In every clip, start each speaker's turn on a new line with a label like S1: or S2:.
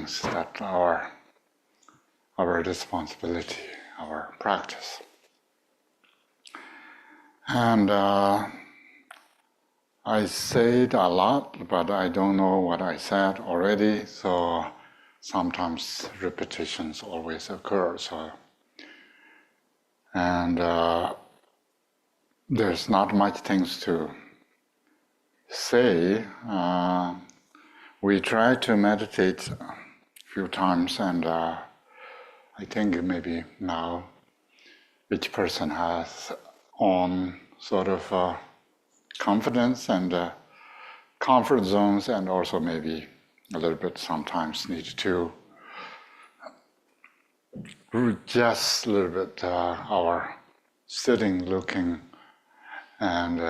S1: things that are our responsibility, our practice. And I said a lot, but I don't know what I said already, so sometimes repetitions always occur. And there's not much things to say. We try to meditate a few times, and I think maybe now each person has own sort of confidence and comfort zones, and also maybe a little bit sometimes need to adjust a little bit our sitting, looking, and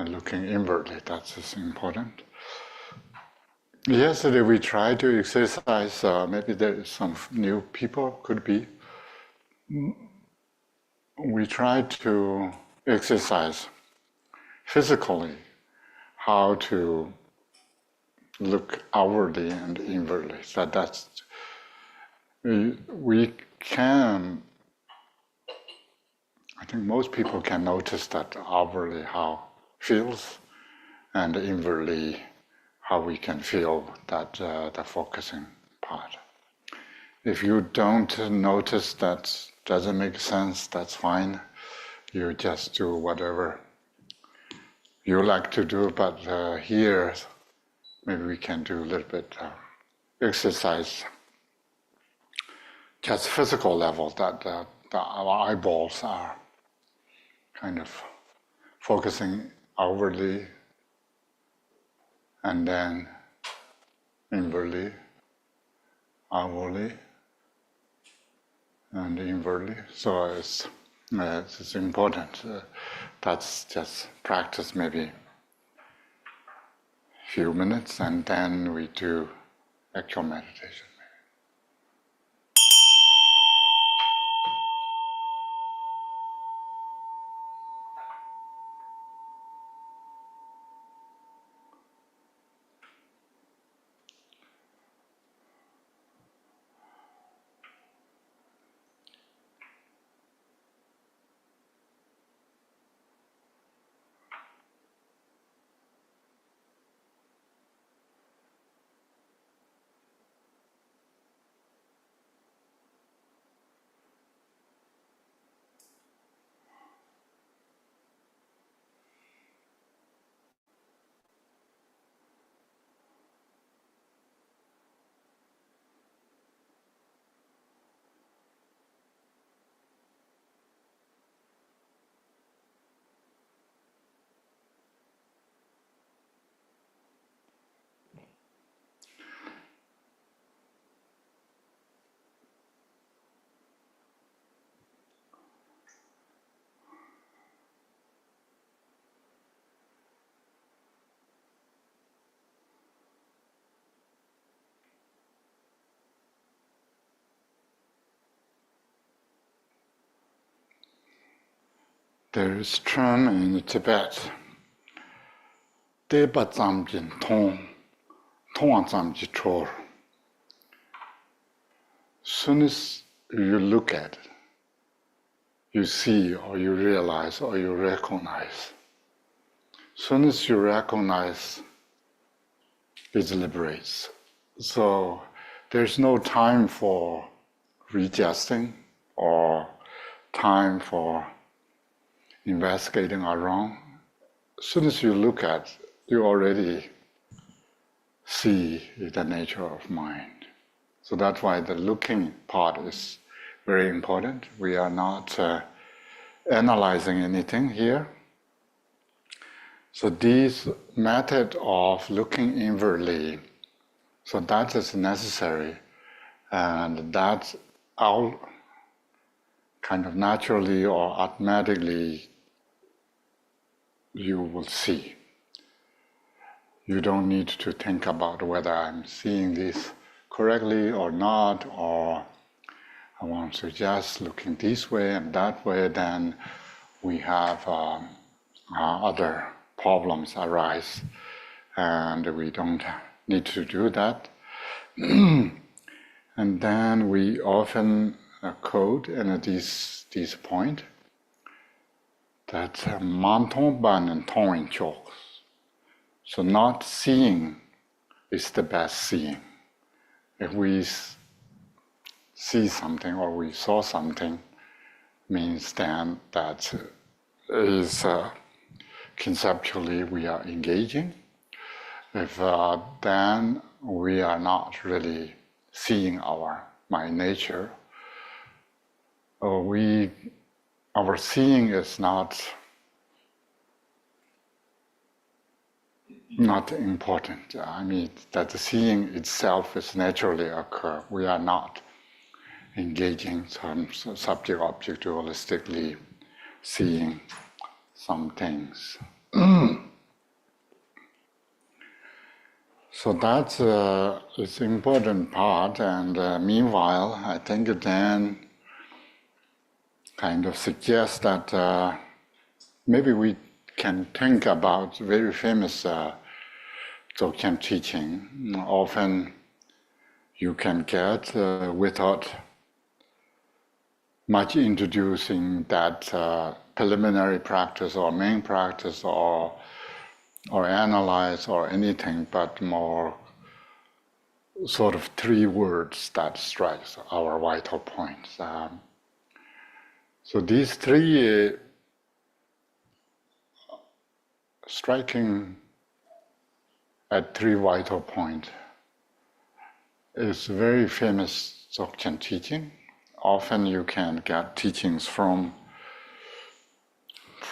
S1: looking inwardly. That's just important. Yesterday we tried to exercise, maybe there is some new people, could be. We tried to exercise physically how to look outwardly and inwardly. So that's, we can, I think most people can notice that outwardly how feels, and inwardly how we can feel that the focusing part. If you don't notice that doesn't make sense, that's fine. You just do whatever you like to do, but here maybe we can do a little bit exercise, just physical level, that our eyeballs are kind of focusing outwardly and then inwardly, outwardly, and inwardly. So it's important. That's just practice maybe a few minutes, and then we do actual meditation. There is a term in Tibet, Deba Zamjin Tong, Tong Zamji Chor. Soon as you look at it, you see or you realize or you recognize. Soon as you recognize, it liberates. So there's no time for readjusting or time for investigating around. As soon as you look at it, you already see the nature of mind. So that's why the looking part is very important. We are not analyzing anything here. So this method of looking inwardly, so that is necessary, and that's all kind of naturally or automatically you will see. You don't need to think about whether I'm seeing this correctly or not, or I want to just looking this way and that way, then we have other problems arise. and we don't need to do that. And then we often quote in this point that manton ban and tong chok. So not seeing is the best seeing. If we see something or we saw something, means then that is conceptually we are engaging. If then we are not really seeing our mind nature, our seeing is not important. I mean that the seeing itself is naturally occur. We are not engaging some subject-object dualistically seeing some things. So that's it's an important part, and meanwhile, I think then kind of suggests that maybe we can think about very famous Dzogchen teaching. Often you can get without much introducing that preliminary practice or main practice or analyze or anything, but more sort of 3 words that strikes our vital points. So these 3 striking at 3 vital points is very famous Dzogchen teaching. Often you can get teachings from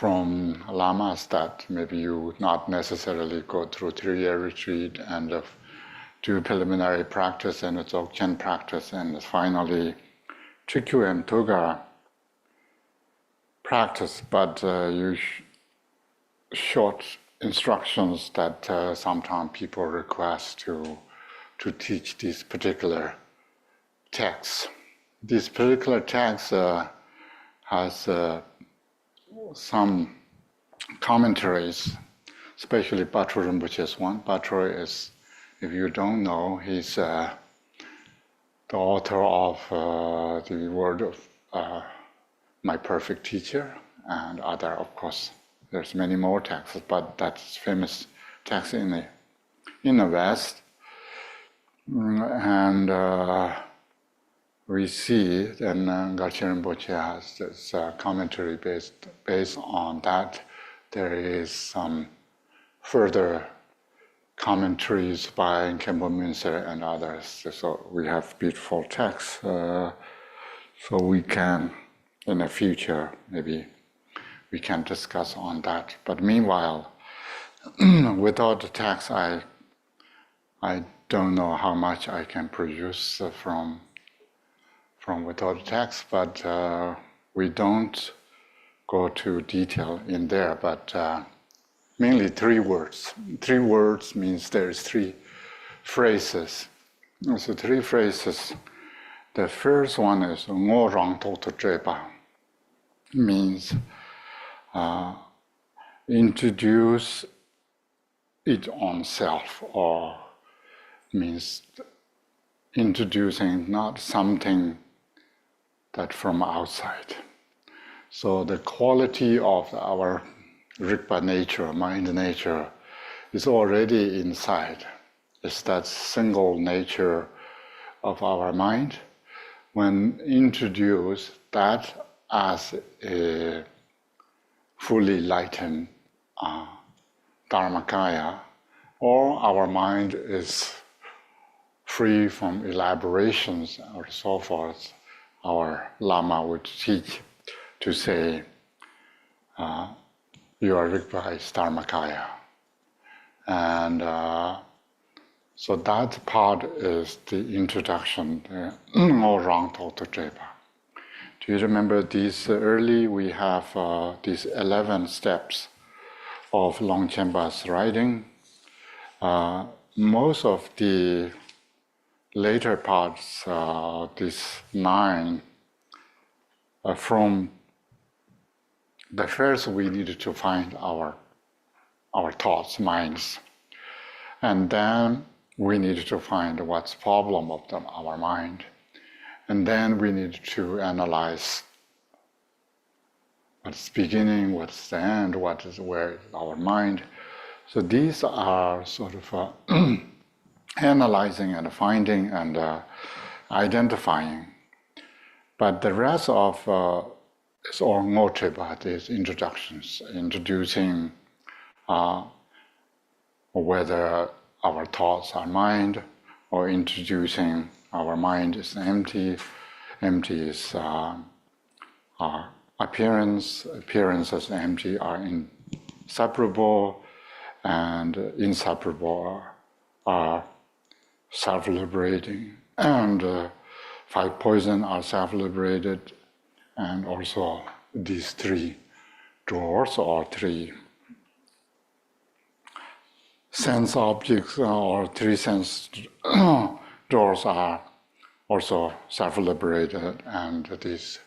S1: lamas that maybe you would not necessarily go through 3-year retreat and do preliminary practice and a Dzogchen practice and finally Chikyu and Toga practice, but you short instructions that sometimes people request to teach this particular text. This particular text has some commentaries, especially Patrul Rinpoche's one. Patrul is, if you don't know, he's the author of the Word of My Perfect Teacher and other, of course, there's many more texts, but that's famous text in the West. And we see then Gachi Rinpoche has this commentary based on that. There is some further commentaries by Khenpo Münzer and others. So we have beautiful texts. So we can, in the future, maybe we can discuss on that. But meanwhile, without the text, I don't know how much I can produce from without the text, but we don't go to detail in there, but mainly 3 words. 3 words means there's 3 phrases. So 3 phrases. The first one is ngo rang tok to trepa, means introduce it on self, or means introducing not something that from outside. So the quality of our Rigpa nature, mind nature, is already inside. It's that single nature of our mind. When introduced that as a fully enlightened Dharmakaya, or our mind is free from elaborations or so forth, our Lama would teach to say, your Rigpa is Dharmakaya. And so that part is the introduction, the Ngo Rang Tok to Trepa. Do you remember these early? We have these 11 steps of Longchenpa's writing. Most of the later parts, these 9, from the first we needed to find our thoughts, minds. And then we need to find what's the problem of our mind. And then we need to analyze what's the beginning, what's the end, where is our mind. So these are sort of analyzing and finding and identifying. But the rest of is all motive, these introductions, introducing whether our thoughts are mind, or introducing our mind is empty, empty is our appearance, appearance is empty are inseparable, and inseparable are self-liberating, and five poison are self-liberated, and also these three doors or three sense objects or three sense doors are also self-liberated, and these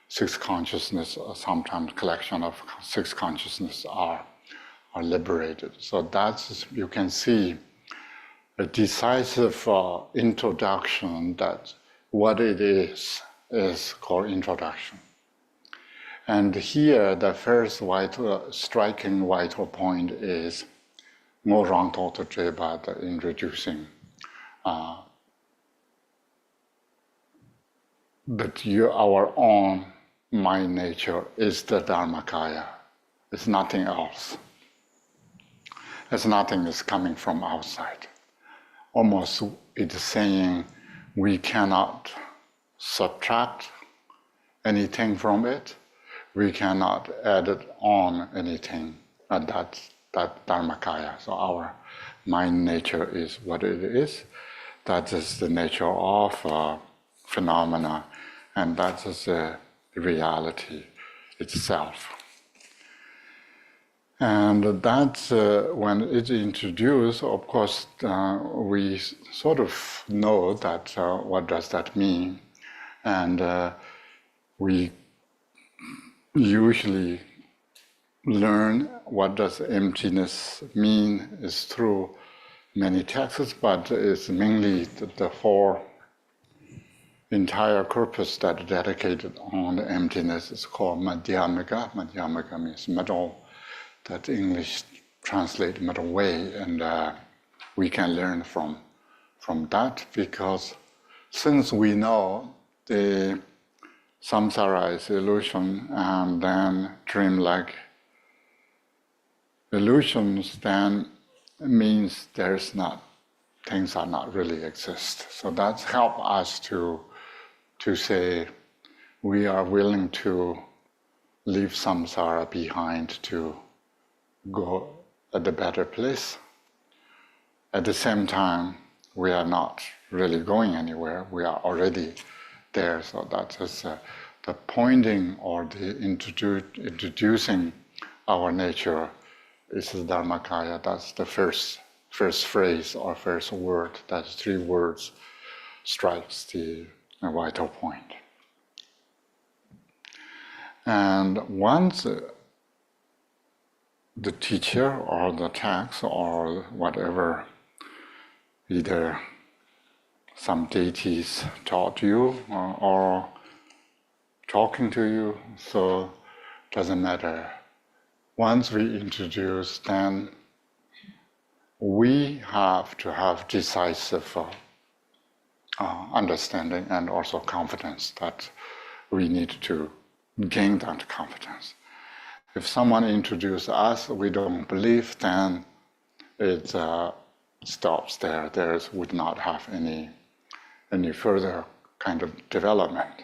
S1: six consciousness, sometimes collection of six consciousness are liberated. So that's, you can see a decisive introduction that what it is called introduction. And here the first striking vital point is Ngô Rang Tho To Treba, the introducing that our own mind nature is the Dharmakaya. It's nothing else. It's nothing is coming from outside. Almost it's saying we cannot subtract anything from it. We cannot add it on anything. And that's that Dharmakaya. So our mind nature is what it is. That is the nature of phenomena, and that is the reality itself. And that's when it's introduced, of course, we sort of know that what does that mean, and we usually learn what does emptiness mean is through many texts, but it's mainly the four entire corpus that dedicated on the emptiness is called Madhyamaka. Madhyamaka means middle. That English translate middle way, and we can learn from that, because since we know the samsara is illusion and then dream-like illusions, then it means things are not really exist. So that's help us to say we are willing to leave samsara behind to go at a better place. At the same time, we are not really going anywhere. We are already there. So that is the pointing or the introducing our nature is the Dharmakaya. That's the first phrase or first word. That's three words strikes the vital point. And once the teacher or the text or whatever, either some deities taught you or talking to you, so doesn't matter. Once we introduce, then we have to have decisive understanding and also confidence that we need to gain that confidence. If someone introduces us, we don't believe, then it stops there. There would not have any further kind of development.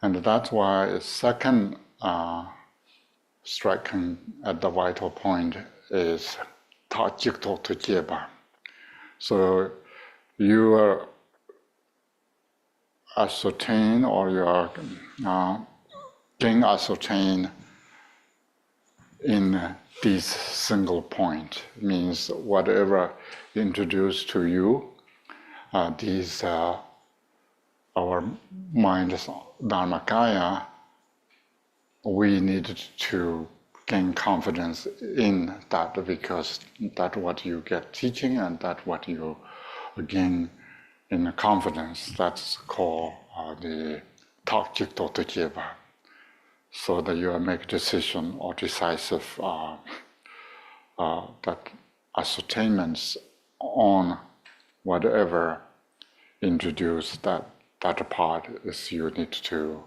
S1: And that's why the second striking at the vital point is Ta Jik To To Jeba. So you are ascertain, or you are gain ascertain in this single point. Means whatever introduced to you, these our mind's Dharmakaya, we need to gain confidence in that, because that's what you get teaching and that's what you gain in confidence. That's called the tak jikto tujeba. So that you make decision or decisive that ascertainments on whatever introduce that part is you need to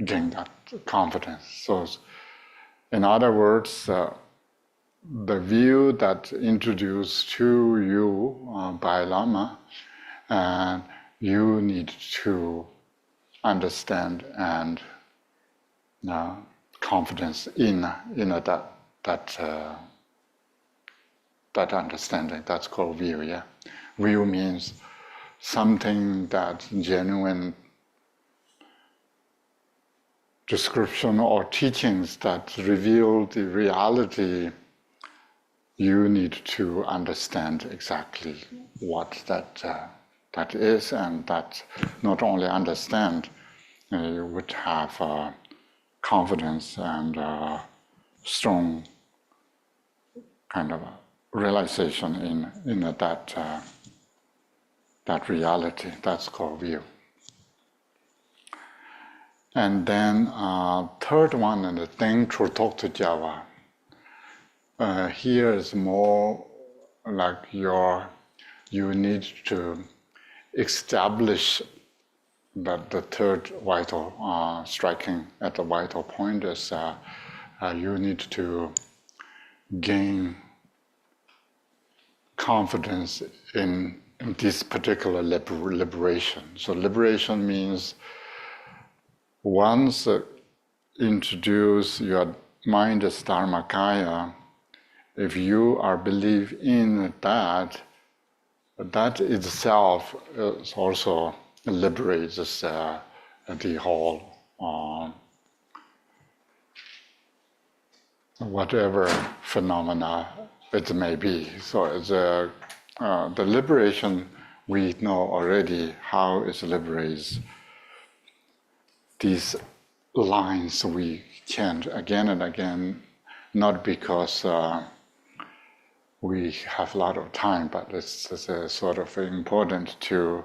S1: gain that confidence. So in other words, the view that introduced to you by Lama, and you need to understand and confidence in that understanding. That's called view. Yeah, view means something that genuine description or teachings that reveal the reality. You need to understand exactly what that is, and that not only understand, you would have confidence and strong kind of realization in that reality. That's called view. And then third one, and the thing to talk to Java. Here is more like you need to establish that the third vital, striking at the vital point is you need to gain confidence in this particular liberation. So liberation means once introduce your mind as Dharmakaya, if you are believe in that itself is also liberates the whole whatever phenomena it may be. So it's the liberation, we know already how it liberates. These lines we chant again and again, not because we have a lot of time, but it's sort of important to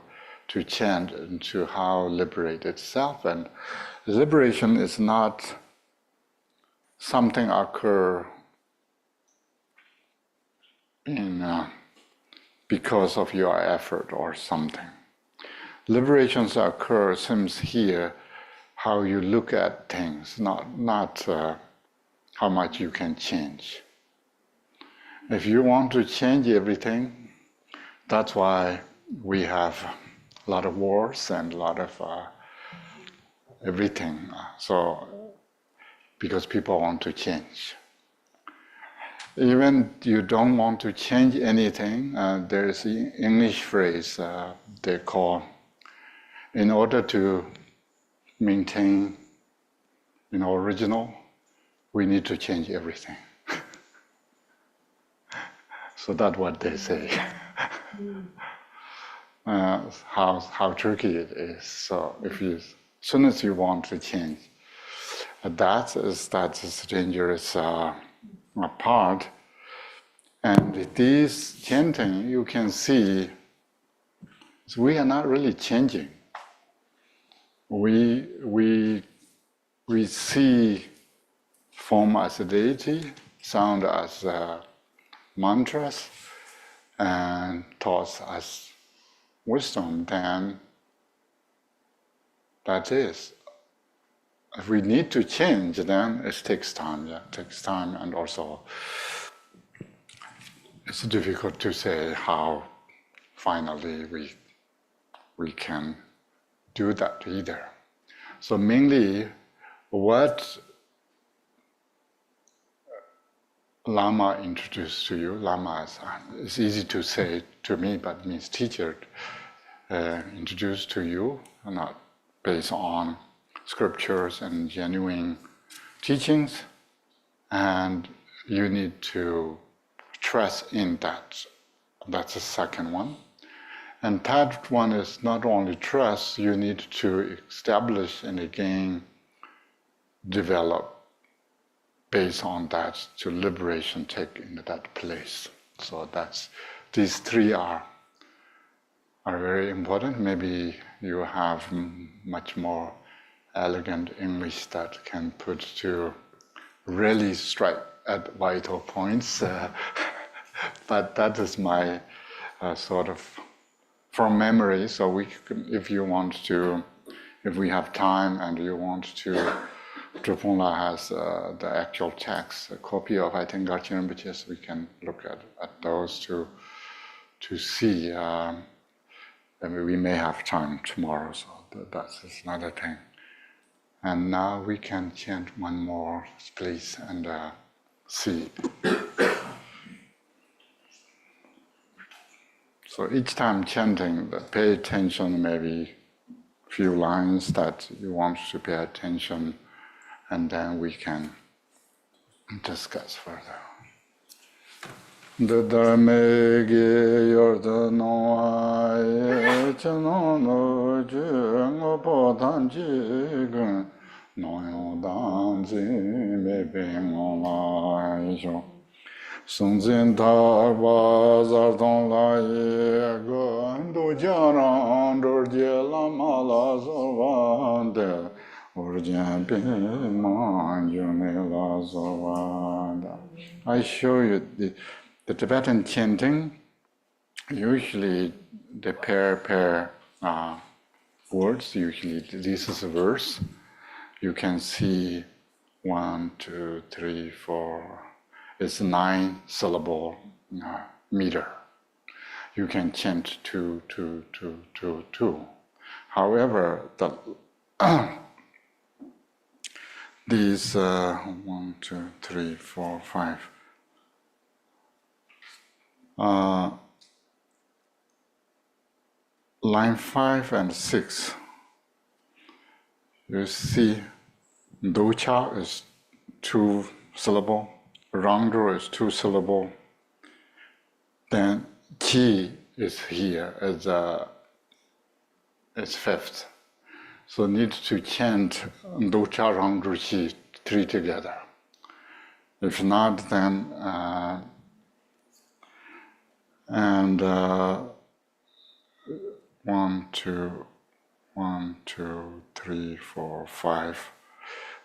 S1: chant into how liberate itself. And liberation is not something occur in because of your effort or something. Liberations occur, seems here, how you look at things, not how much you can change. If you want to change everything, that's why we have a lot of wars and a lot of everything. So, because people want to change. Even you don't want to change anything, there is an English phrase they call, in order to maintain original, we need to change everything. So that's what they say. How tricky it is. So as soon as you want to change, that is dangerous part. And this chanting, you can see, so we are not really changing. We see form as a deity, sound as mantras, and thoughts as wisdom. Then that is. If we need to change, then it takes time. Yeah, it takes time, and also it's difficult to say how finally we can do that either. So mainly, what Lama introduced to you, Lama is easy to say to me, but means teacher introduced to you, not based on scriptures and genuine teachings, and you need to trust in that. That's the second one. And third one is not only trust, you need to establish and again develop based on that to liberation take in that place. So these three are very important. Maybe you have much more elegant English that can put to really strike at vital points. But that is my sort of from memory. So if you want to, if we have time and you want to, Drupala has the actual text, a copy of, I think, Garchian Rinpoche's, we can look at those to see. We may have time tomorrow, so that's another thing. And now we can chant one more, please, and see. So each time chanting, pay attention, maybe a few lines that you want to pay attention, and then we can discuss further. The Dharma ge yorda no ay chano no ju ngo po tan ji gun no yo dan zi me be ngo lai sho sung zin ta ba zar don la ye gun do jaran dor je la ma la so van de or jen pe man ju ne la so van. I show you the Tibetan chanting, usually the pair words, usually this is a verse. You can see 1, 2, 3, 4. It's 9 syllable meter. You can chant 2, 2, 2, 2, 2. However, these 1, 2, 3, 4, 5. Line 5 and 6, you see docha is 2 syllable, rangdo is 2 syllable, then chi is here as it's 5th. So need to chant docha, rangdo, chi 3 together. If not, then and 1, 2, 1, 2, 3, 4, 5.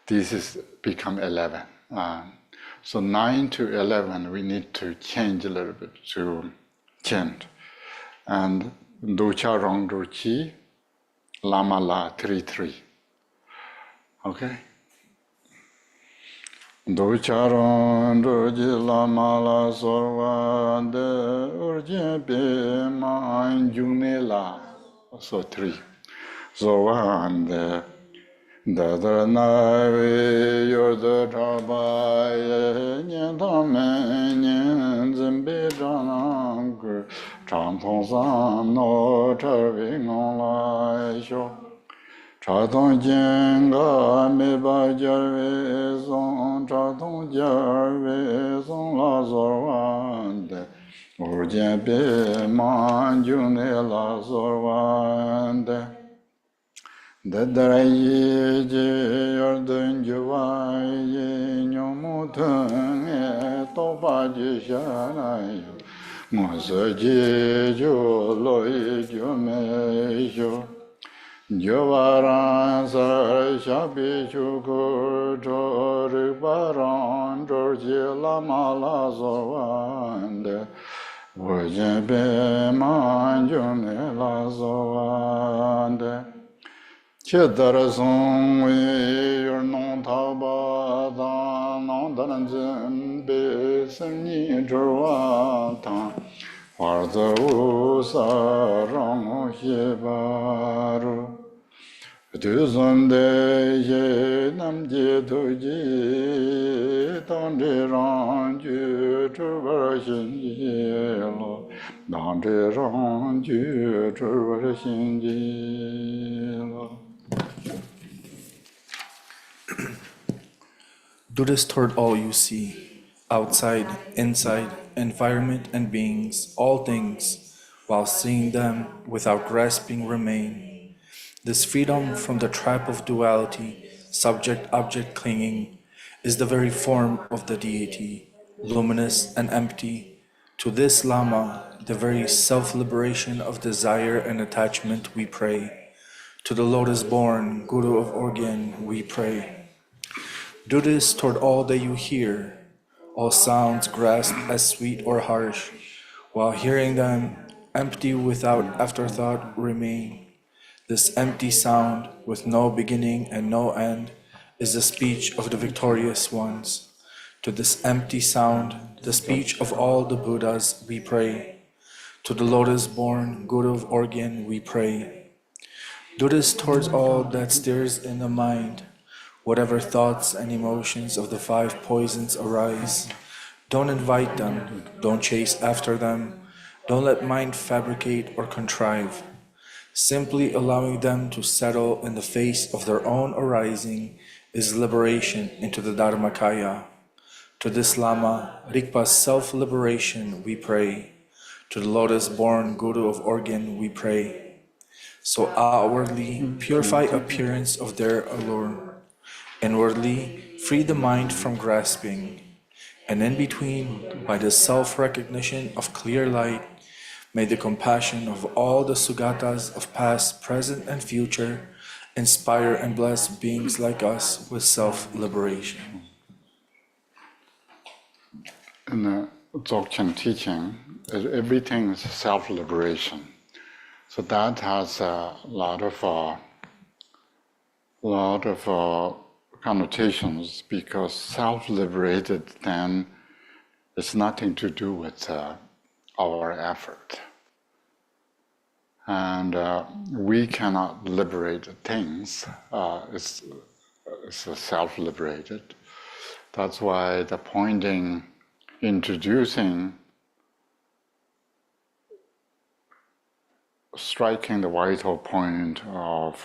S1: This is become 11. So 9 to 11, we need to change a little bit to chant. And docha rangdo chi, lama la 3, 3. Okay? Docharan roji lama la sorva de urjin pe man jungne la. So 3. Sorva de dadar na we yorda trabaye nyen tamen nyen zimbe janang gu chang tong san no charvi ngong la sho. Chadong jenga me ba jarve song, chadong jarve song la zorwande, urjen pe man june la zorwande. Dadara ye je yardan juwa ye nyomutun e topa je shanayo, mosa je jo lo ye jo me jo. Jovaran sar shabi chukur chor paran chor la mala sovande Vojen pe manjune la sovande Chedara songwe yor non taba dan non daran zin be semni chorwa tan Warza usa rang shebaru Duzonde ye namje doji tande ranju chubar shinji lo Dante ranju chubar shinji lo.
S2: Do this toward all you see, outside, inside, environment and beings, all things, while seeing them without grasping remain. This freedom from the trap of duality, subject-object clinging, is the very form of the deity, luminous and empty. To this Lama, the very self-liberation of desire and attachment, we pray. To the lotus-born Guru of Organ, we pray. Do this toward all that you hear, all sounds grasped as sweet or harsh, while hearing them, empty without afterthought remain. This empty sound, with no beginning and no end, is the speech of the victorious ones. To this empty sound, the speech of all the Buddhas, we pray. To the lotus-born Guru of Organ, we pray. Do this towards all that stirs in the mind. Whatever thoughts and emotions of the five poisons arise, don't invite them, don't chase after them, don't let mind fabricate or contrive. Simply allowing them to settle in the face of their own arising is liberation into the Dharmakaya. To this Lama, Rigpa's self-liberation, we pray. To the lotus-born Guru of Organ, we pray. So outwardly, purify appearance of their allure. Inwardly, free the mind from grasping. And in between, by the self-recognition of clear light, may the compassion of all the Sugatas of past, present, and future inspire and bless beings like us with self-liberation.
S1: In the Dzogchen teaching, everything is self-liberation. So that has a lot of connotations, because self-liberated then it's nothing to do with our effort. And we cannot liberate things. It's self-liberated. That's why the point in introducing, striking the vital point of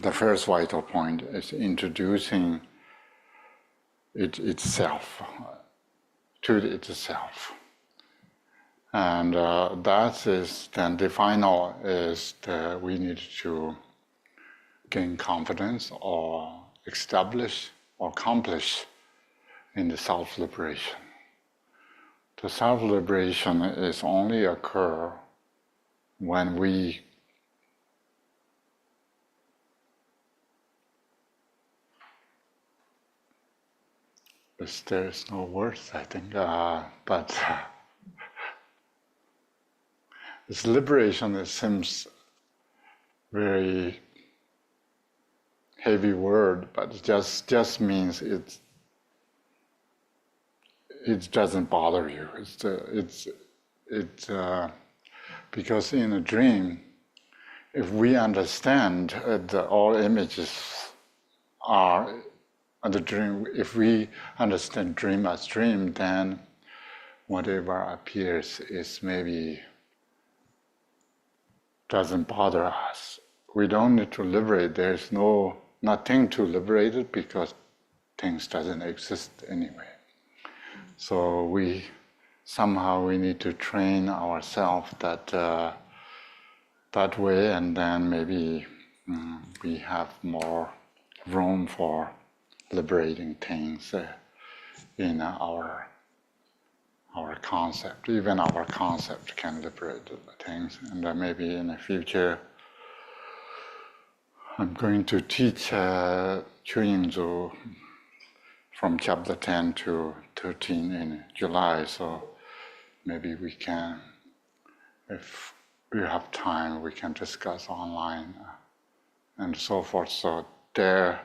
S1: the first vital point is introducing itself to itself. And that is then the final is that we need to gain confidence or establish or accomplish in the self-liberation. The self-liberation is only occur when we there's no words, I think, but this liberation, it seems very heavy word, but it just means it doesn't bother you. It's because in a dream, if we understand that all images are the dream, if we understand dream as dream, then whatever appears is maybe doesn't bother us. We don't need to liberate. There's nothing to liberate it, because things doesn't exist anyway. So we need to train ourselves that way, and then maybe we have more room for liberating things in our concept. Even our concept can liberate things. And maybe in the future, I'm going to teach Chuyingzu from chapter 10 to 13 in July. So maybe we can, if we have time, we can discuss online and so forth. So there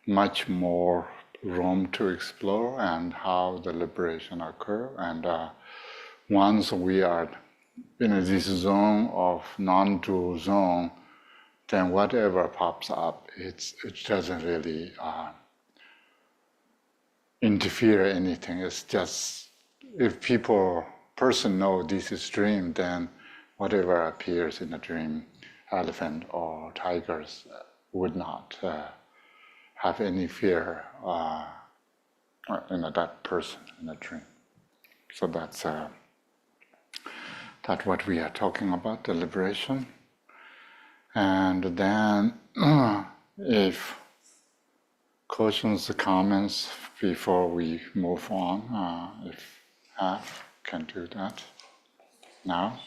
S1: much more room to explore and how the liberation occur. And once we are in this zone of non-dual zone, then whatever pops up, it doesn't really interfere anything. It's just, if person know this is dream, then whatever appears in a dream, elephant or tigers would not have any fear in that person in a dream. So that's what we are talking about, the liberation. And then if questions, comments before we move on? If have, can do that now.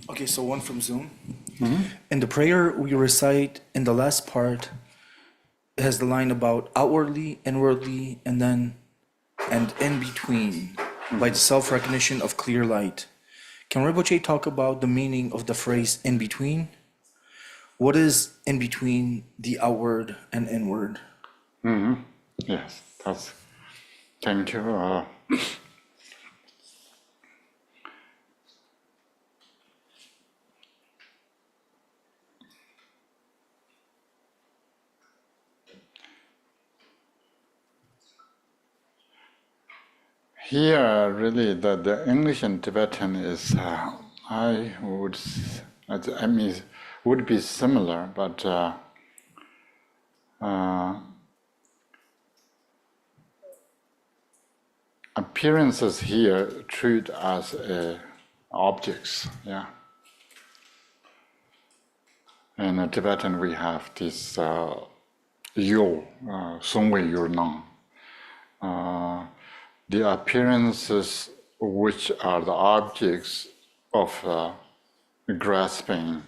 S2: Okay, so one from Zoom. In the prayer we recite in the last part, it has the line about outwardly, inwardly, and then and in between, by the self-recognition of clear light. Can Rinpoche talk about the meaning of the phrase in between? What is in between the outward and inward?
S1: Yes, that's. Thank you. Here, really, the English and Tibetan is, I would, I mean, would be similar, but appearances here treat as objects. Yeah. In Tibetan, we have this yo, songwei yu nang. The appearances which are the objects of grasping,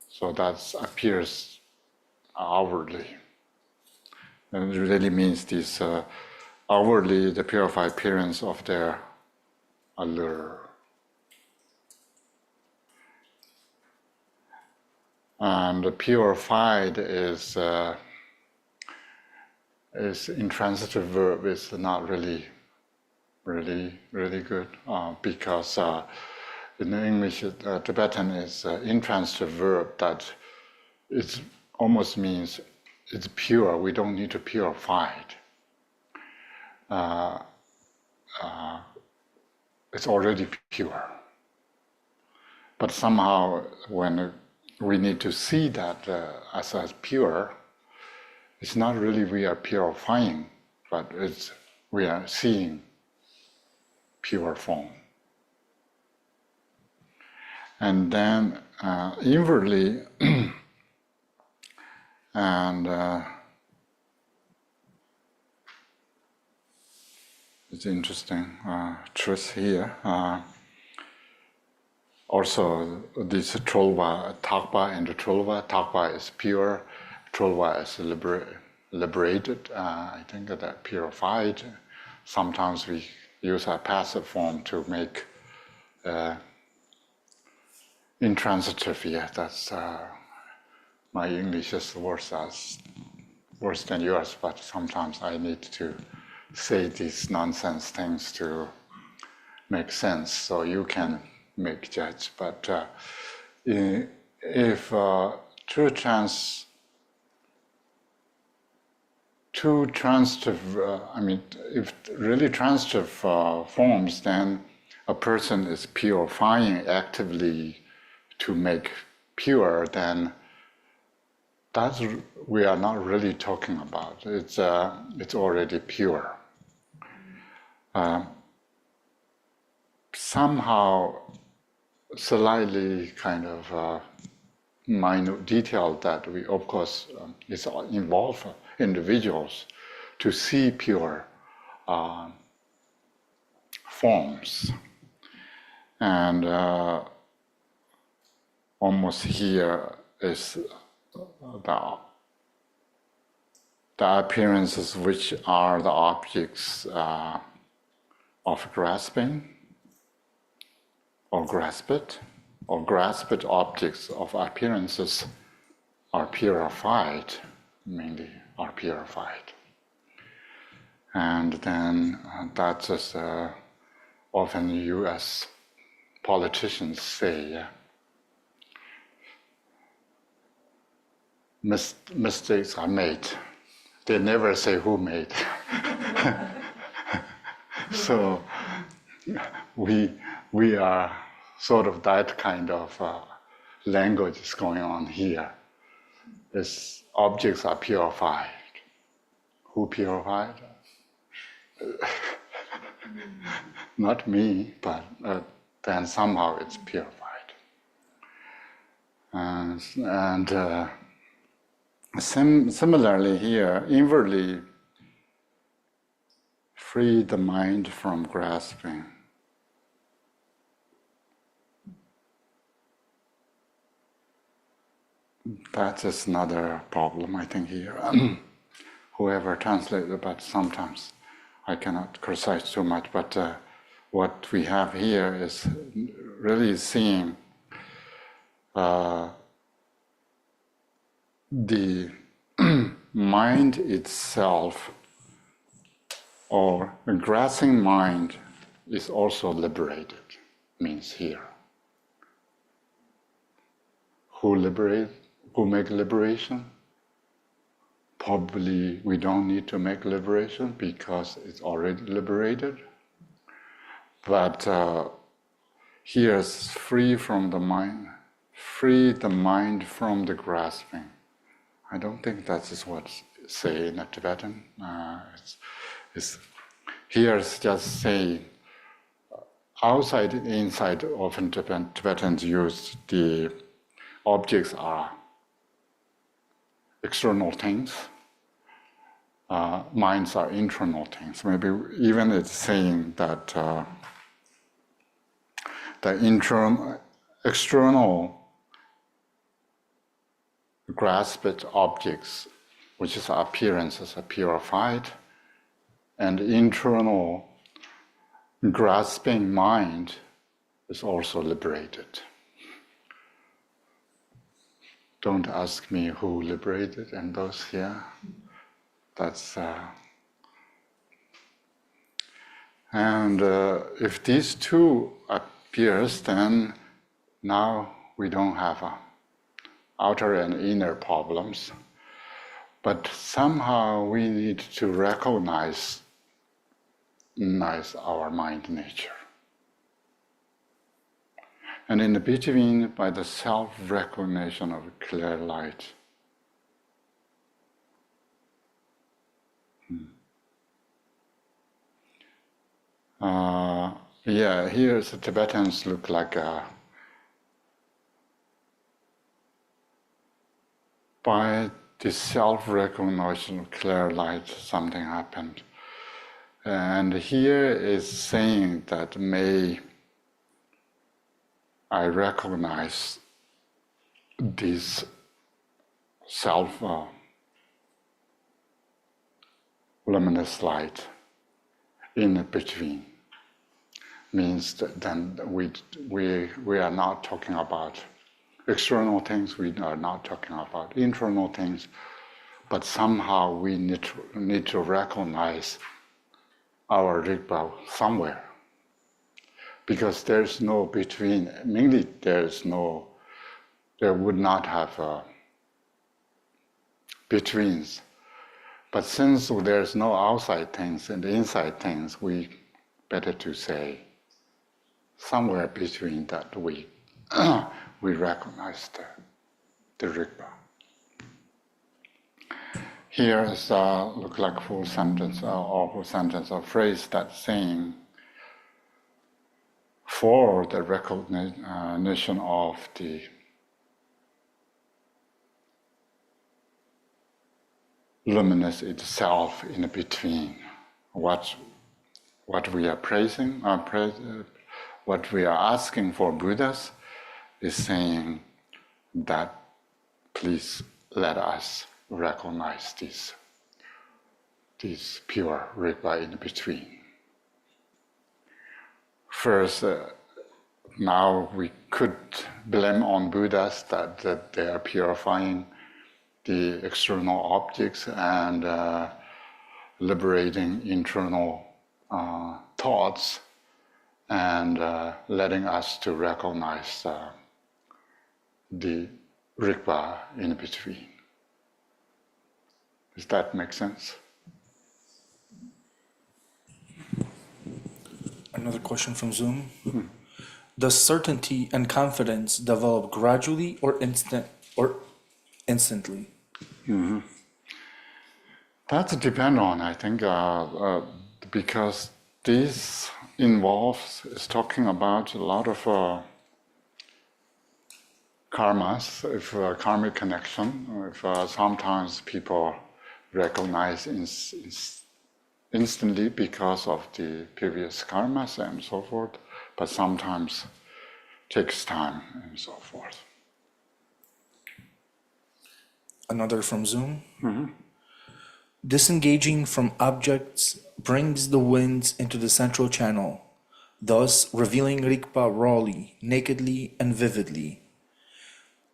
S1: so that appears outwardly. And it really means this outwardly the purified appearance of their allure. And the purified is intransitive verb is not really good because in English Tibetan is intransitive verb that it almost means it's pure. We don't need to purify it. It's already pure. But somehow when we need to see that as pure, it's not really we are purifying, but it's we are seeing pure form. And then inwardly, and it's interesting truth here. Also, this Trolva, Takpa and the Trolva. Takpa is pure, Trolva is liberated. I think that purified. Sometimes we use a passive form to make intransitive. Yeah, that's my English is worse than yours, but sometimes I need to say these nonsense things to make sense, so you can make judge. But if if really transitive forms, then a person is purifying actively to make pure, then that's we are not really talking about. It's already pure. Somehow, slightly kind of minute detail that we, of course, is involve individuals to see pure forms, and almost here is the appearances which are the objects of grasping, or grasped objects of appearances are purified, mainly are purified. And then that's as often U.S. politicians say, mistakes are made. They never say who made. So we are sort of that kind of language is going on here. These objects are purified. Who purified? not me, but then somehow it's purified. And similarly here, inwardly free the mind from grasping. That is another problem, I think, here. Whoever translated, but sometimes I cannot criticize too much, but what we have here is really seeing the mind itself, or a grasping mind, is also liberated, means here. Who make liberation? Probably we don't need to make liberation because it's already liberated. But here is free from the mind, free the mind from the grasping. I don't think that is what say in the Tibetan. Here it's just saying outside and inside. Often Tibetans use the objects are external things. Minds are internal things. Maybe even it's saying that the external grasped objects, which is appearances, are purified, and internal grasping mind is also liberated. Don't ask me who liberated and those here. That's and if these two appears, then now we don't have outer and inner problems. But somehow we need to recognize our mind nature. And in the between, by the self-recognition of clear light, here the Tibetans look like by the self-recognition of clear light, something happened. And here is saying that may I recognize this self-luminous light in between. Means that then we are not talking about external things, we are not talking about internal things, but somehow we need to recognize our Rigpa somewhere. Because there's no between, mainly there would not have betweens. But since there's no outside things and inside things, we better to say somewhere between that we recognize the Rigpa. Here is look like full sentence or full sentence or phrase that's saying, for the recognition of the luminous itself in between, what we are praising, what we are asking for Buddhas is saying that please let us recognize this pure Rigpa in between. First, now we could blame on Buddhas that they are purifying the external objects and liberating internal thoughts and letting us to recognize the Rigpa in between. Does that make sense?
S2: Another question from Zoom. Does certainty and confidence develop gradually or instantly?
S1: That depends on, I think, because this involves, is talking about a lot of karmas, if karmic connection, if sometimes people recognize instantly because of the previous karmas and so forth, but sometimes takes time and so forth.
S2: Another from Zoom. Disengaging from objects brings the winds into the central channel, thus revealing Rigpa rawly, nakedly, and vividly.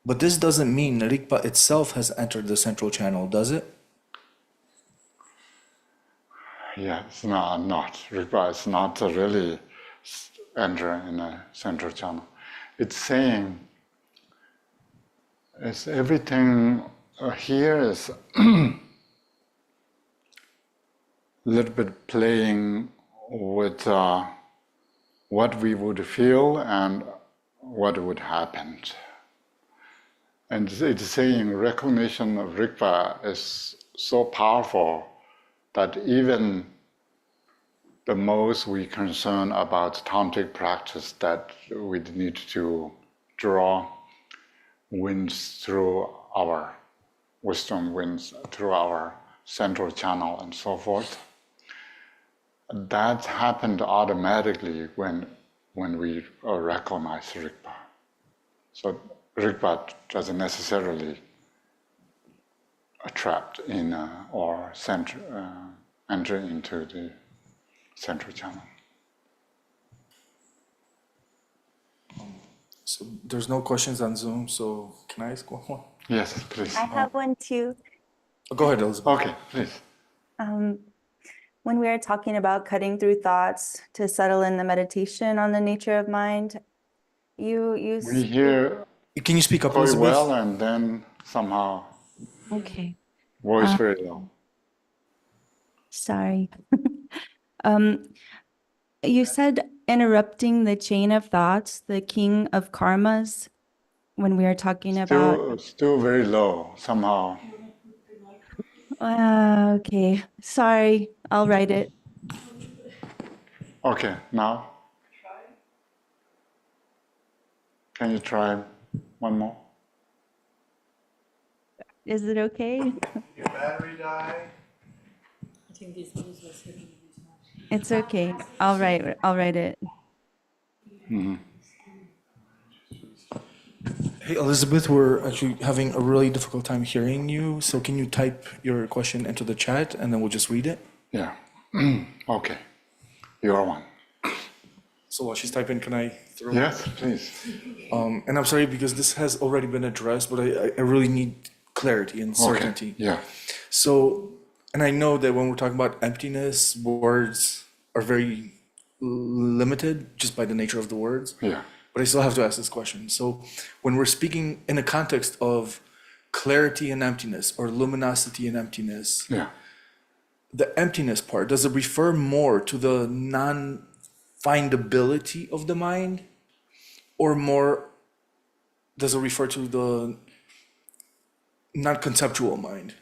S2: But this doesn't mean Rigpa itself has entered the central channel, does it?
S1: Yeah, it's not. Rigpa is not really enter in a central channel. It's saying, it's everything here is a little bit playing with what we would feel and what would happen. And it's saying recognition of Rigpa is so powerful that even the most we concern about tantric practice, that we need to draw winds through our wisdom, winds through our central channel and so forth. That happened automatically when we recognize Rigpa. So Rigpa doesn't necessarily trapped in or enter into the central channel.
S2: So there's no questions on Zoom, so can I ask one more?
S1: Yes, please.
S3: I have one too.
S2: Go ahead, Elizabeth.
S1: Okay, please.
S3: When we were talking about cutting through thoughts to settle in the meditation on the nature of mind, you
S1: We hear
S2: Can you speak up,
S1: quite
S2: Elizabeth?
S1: well, and then somehow
S3: okay.
S1: voice very low.
S3: Sorry. You said interrupting the chain of thoughts, the king of karmas, when we were talking about.
S1: Still very low somehow.
S3: Okay, sorry. I'll write it.
S1: Okay, now. Can you try one more?
S3: Is it okay?
S2: Your battery died.
S3: It's okay. I'll write it.
S2: Hey, Elizabeth, we're actually having a really difficult time hearing you. So can you type your question into the chat and then we'll just read it?
S1: Yeah. Okay. You are one.
S2: So while she's typing, can I throw?
S1: Yes, please.
S2: And I'm sorry because this has already been addressed, but I really need clarity and certainty.
S1: Okay. Yeah.
S2: So, and I know that when we're talking about emptiness, words are very limited just by the nature of the words.
S1: Yeah.
S2: But I still have to ask this question. So, when we're speaking in the context of clarity and emptiness or luminosity and emptiness,
S1: Yeah.
S2: the emptiness part, does it refer more to the non-findability of the mind, or more does it refer to the non-conceptual mind?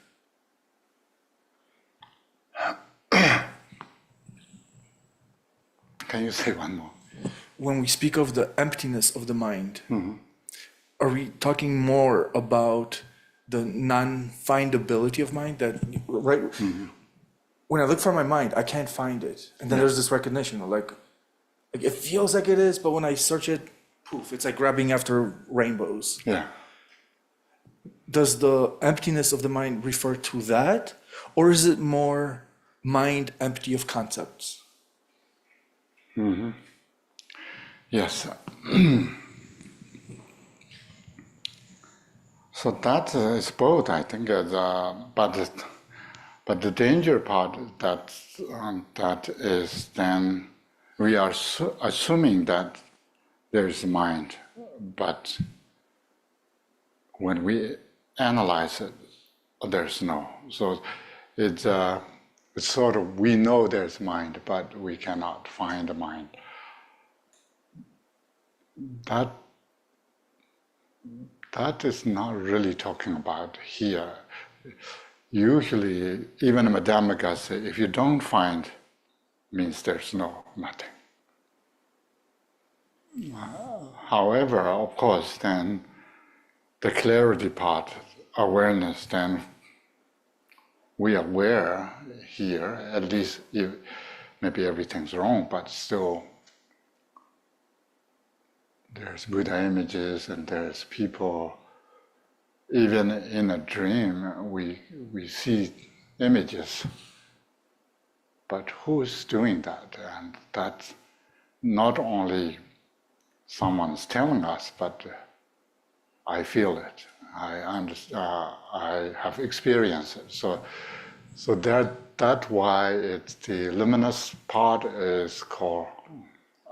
S1: Can you say one more?
S2: When we speak of the emptiness of the mind, are we talking more about the non-findability of mind? That right? When I look for my mind, I can't find it, and then there's this recognition, like it feels like it is, but when I search it, poof! It's like grabbing after rainbows.
S1: Yeah.
S2: Does the emptiness of the mind refer to that, or is it more mind empty of concepts?
S1: Yes. So that is both, I think. But the danger part that is then we are assuming that there is mind, but when we analyze it, there's no. So it's sort of we know there's mind, but we cannot find the mind. That is not really talking about here. Usually, even Madhyamaka say, if you don't find means there's no nothing. However, of course, then the clarity part, awareness, then we are aware here, at least if maybe everything's wrong, but still there's Buddha images and there's people. Even in a dream, we see images. But who's doing that? And that's not only someone's telling us, but I feel it. I understand. I have experienced it. So that's why it's the luminous part is called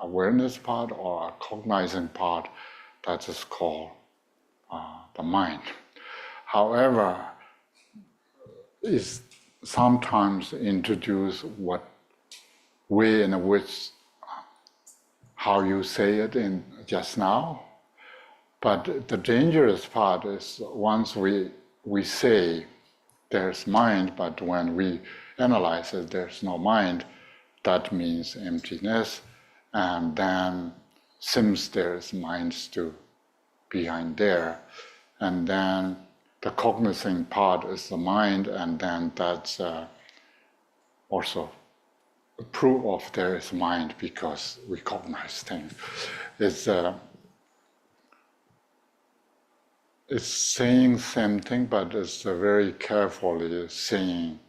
S1: awareness part, or cognizing part. That is called the mind. However, is sometimes introduce what way in which how you say it in just now. But the dangerous part is once we say there's mind, but when we analyze it, there's no mind, that means emptiness, and then seems there's mind still behind there, and then the cognizing part is the mind, and then that's also a proof of there is mind because we cognize things. It's saying something, but it's very carefully saying.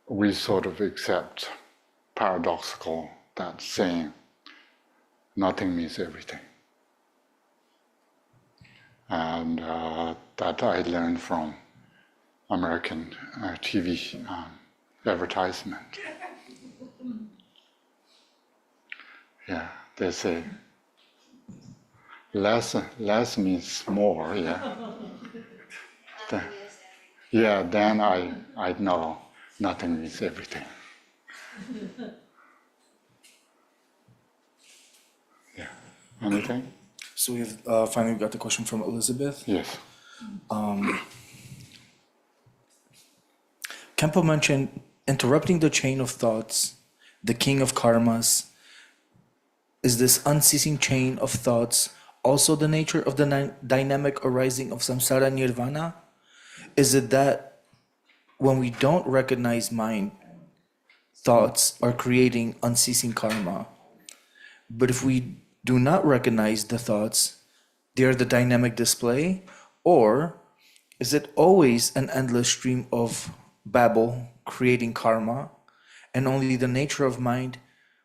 S1: We sort of accept paradoxical that saying nothing means everything. And that I learned from American TV advertisement. Yeah, they say less means more. Yeah. Then I know nothing means everything. Yeah. Anything?
S2: So we've finally got the question from Elizabeth.
S1: Yes.
S2: Kempo mentioned interrupting the chain of thoughts, the king of karmas. Is this unceasing chain of thoughts also the nature of the dynamic arising of samsara nirvana? Is it that when we don't recognize mind, thoughts are creating unceasing karma? But if we do not recognize the thoughts, they are the dynamic display? Or is it always an endless stream of babble creating karma, and only the nature of mind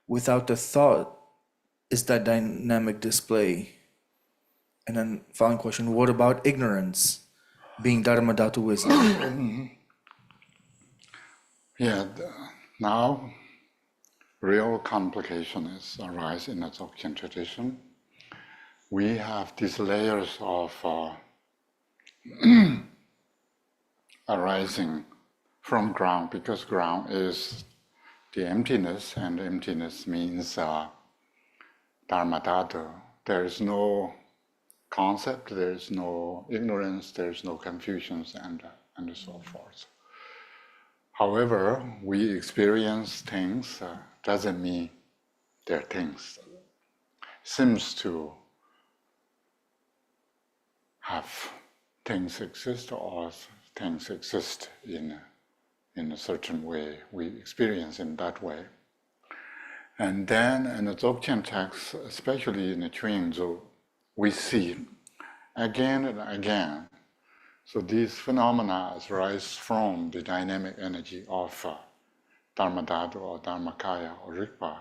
S2: without the thought is that dynamic display? And then following question, what about ignorance being dharma dhatu wisdom?
S1: Yeah, now real complication is arise in the Dzogchen tradition. We have these layers of arising from ground, because ground is the emptiness, and emptiness means dharma dhatu. There is no concept, there is no ignorance, there is no confusions, and so forth. However, we experience things doesn't mean they're things. Seems to have things exist, or things exist in a certain way. We experience in that way. And then in the Dzogchen text, especially in the Chuang-Tzu, we see again and again. So these phenomena arise from the dynamic energy of Dharma Dhatu or Dharmakaya or Rigpa,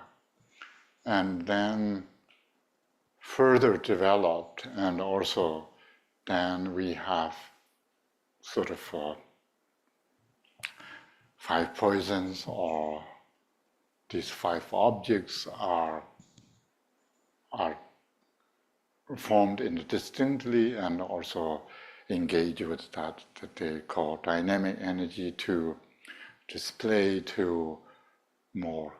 S1: and then further developed, and also then we have sort of 5 poisons, or these 5 objects are formed indistinctly, and also engage with that they call dynamic energy to display to more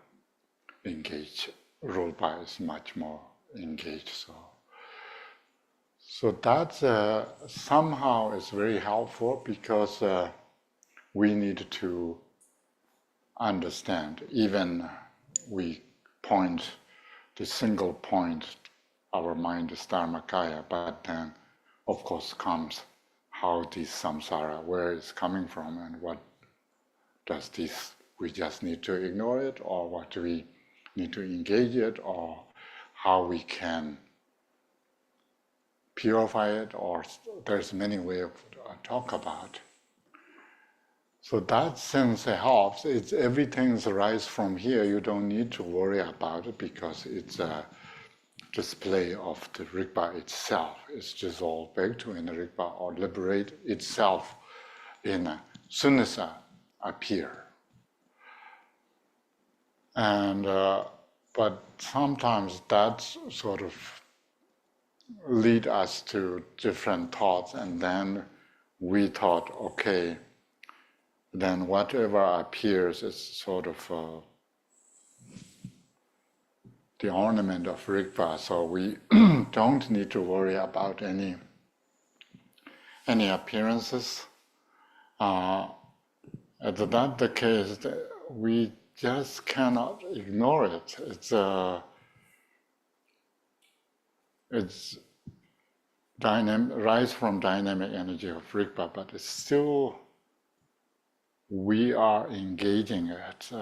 S1: engaged. Rulpa is much more engaged. So that somehow is very helpful, because we need to understand. Even we point the single point, our mind is Dharmakaya, but then of course comes how this samsara, where it's coming from, and what does this, we just need to ignore it, or what do we need to engage it, or how we can purify it, or there's many ways of talk about. So that sense helps. It's everything's rise from here. You don't need to worry about it because it's a display of the Rigpa itself. It's dissolved back to in the Rigpa or liberate itself in Sunnasa appear. And but sometimes that sort of lead us to different thoughts, and then we thought, okay, then whatever appears is sort of the ornament of Rigpa, so we don't need to worry about any appearances. If that's the case, we just cannot ignore it. It's rise from dynamic energy of Rigpa, but it's still, we are engaging it.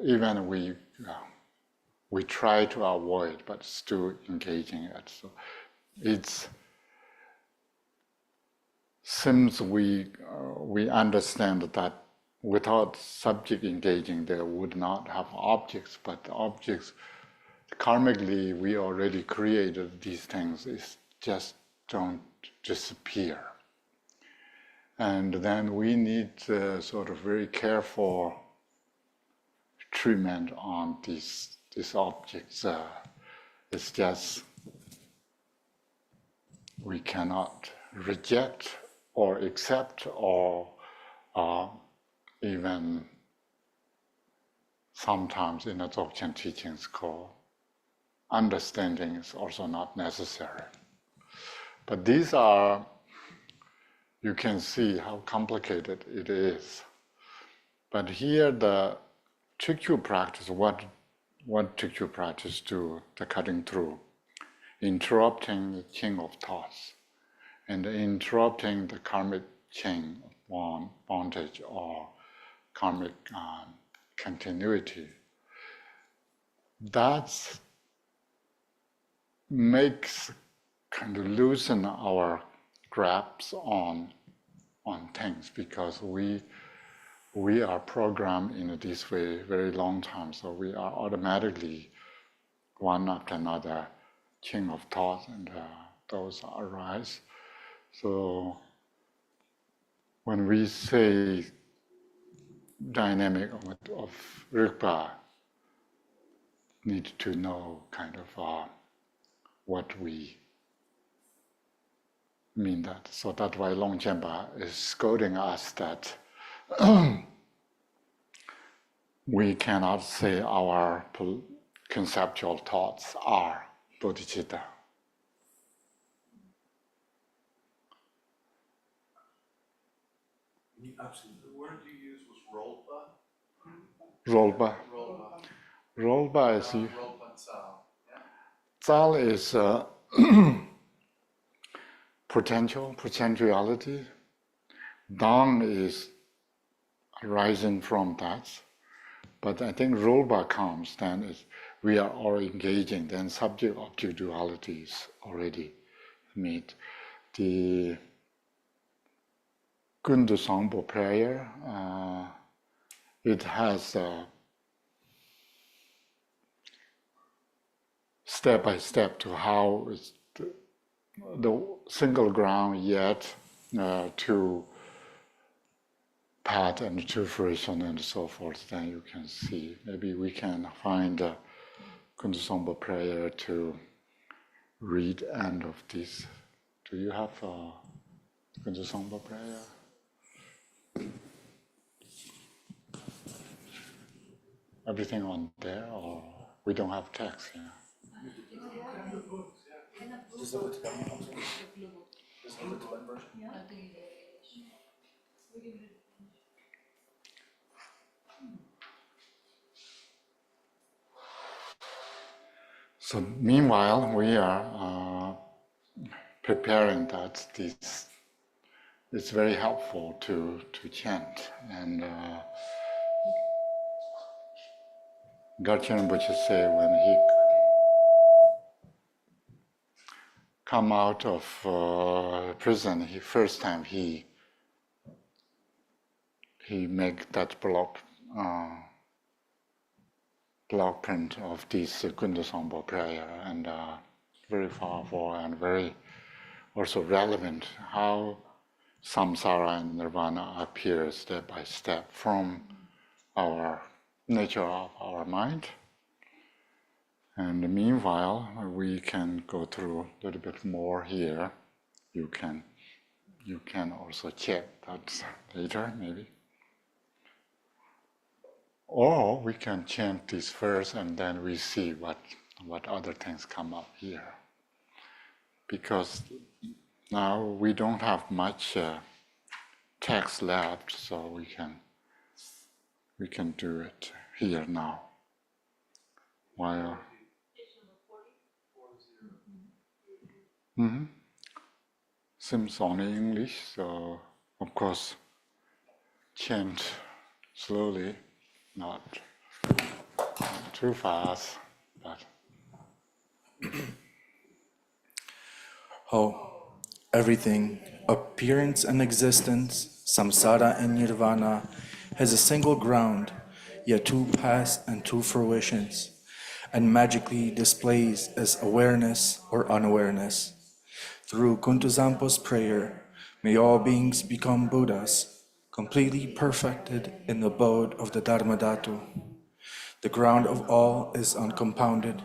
S1: Even we try to avoid, but still engaging it. So it's since we understand that without subject engaging, there would not have objects, but the objects, karmically, we already created these things. It's just don't disappear. And then we need sort of very careful treatment on these objects. It's just we cannot reject or accept or even sometimes in the Dzogchen teachings called understanding is also not necessary. But these are, you can see how complicated it is. But here the Chikyu practice, what Chikyu practice do, the cutting through, interrupting the chain of thoughts and interrupting the karmic chain of bondage or karmic continuity. That makes kind of loosen our grasp on things, because we are programmed in this way very long time, so we are automatically one after another chain of thoughts, and those arise. So when we say dynamic of Rigpa, need to know kind of what we mean that. So that's why Longchenpa is scolding us that we cannot say our conceptual thoughts are bodhicitta.
S2: Absolutely. The word you used was
S1: Rolpa. Rolpa is Zal is potentiality. Dang is arising from that. But I think Rolpa comes, then is we are all engaging, then subject-object duality is already meet. The Gundu Sangpo prayer, it has step by step to how it's the single ground yet to path and to fruition and so forth. Then you can see. Maybe we can find a Gundu Sangpo prayer to read end of this. Do you have a Gundu Sangpo prayer? Everything on there, or we don't have text here?
S2: Just look at the Tibetan version. Just look at the Tibetan version.
S1: So meanwhile, we are preparing that this it's very helpful to chant. And Garchen Rinpoche say when he come out of prison, first time he make that block print of this Kunda Sambo prayer, and very powerful and very also relevant how samsara and nirvana appear step by step from our nature of our mind. And meanwhile, we can go through a little bit more here. You can also check that later, maybe. Or we can chant this first and then we see what other things come up here. Because now we don't have much text left, so we can do it here now. While seems only English, so of course chant slowly, not too fast, but
S2: everything, appearance and existence, samsara and nirvana, has a single ground, yet two paths and two fruitions, and magically displays as awareness or unawareness. Through Kuntuzampo's prayer, may all beings become Buddhas, completely perfected in the abode of the Dharmadhatu. The ground of all is uncompounded.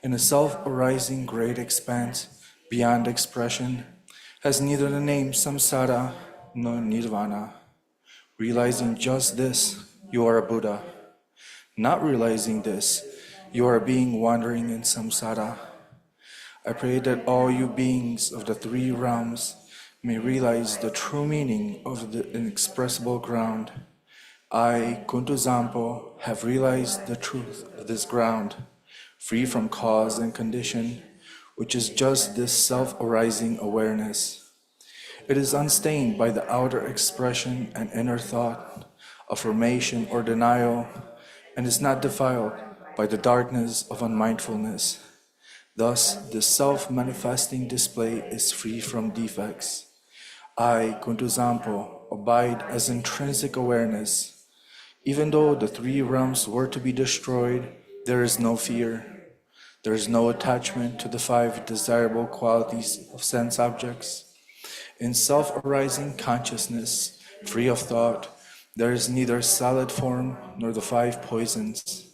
S2: In a self-arising great expanse, beyond expression, has neither the name samsara nor nirvana. Realizing just this, you are a Buddha. Not realizing this, you are a being wandering in samsara. I pray that all you beings of the three realms may realize the true meaning of the inexpressible ground. I, Kuntuzampo, have realized the truth of this ground, free from cause and condition, which is just this self-arising awareness. It is unstained by the outer expression and inner thought, affirmation or denial, and is not defiled by the darkness of unmindfulness. Thus, the self-manifesting display is free from defects. I, Kuntuzampo, abide as intrinsic awareness. Even though the three realms were to be destroyed, there is no fear. There is no attachment to the five desirable qualities of sense objects. In self-arising consciousness, free of thought, there is neither solid form nor the five poisons.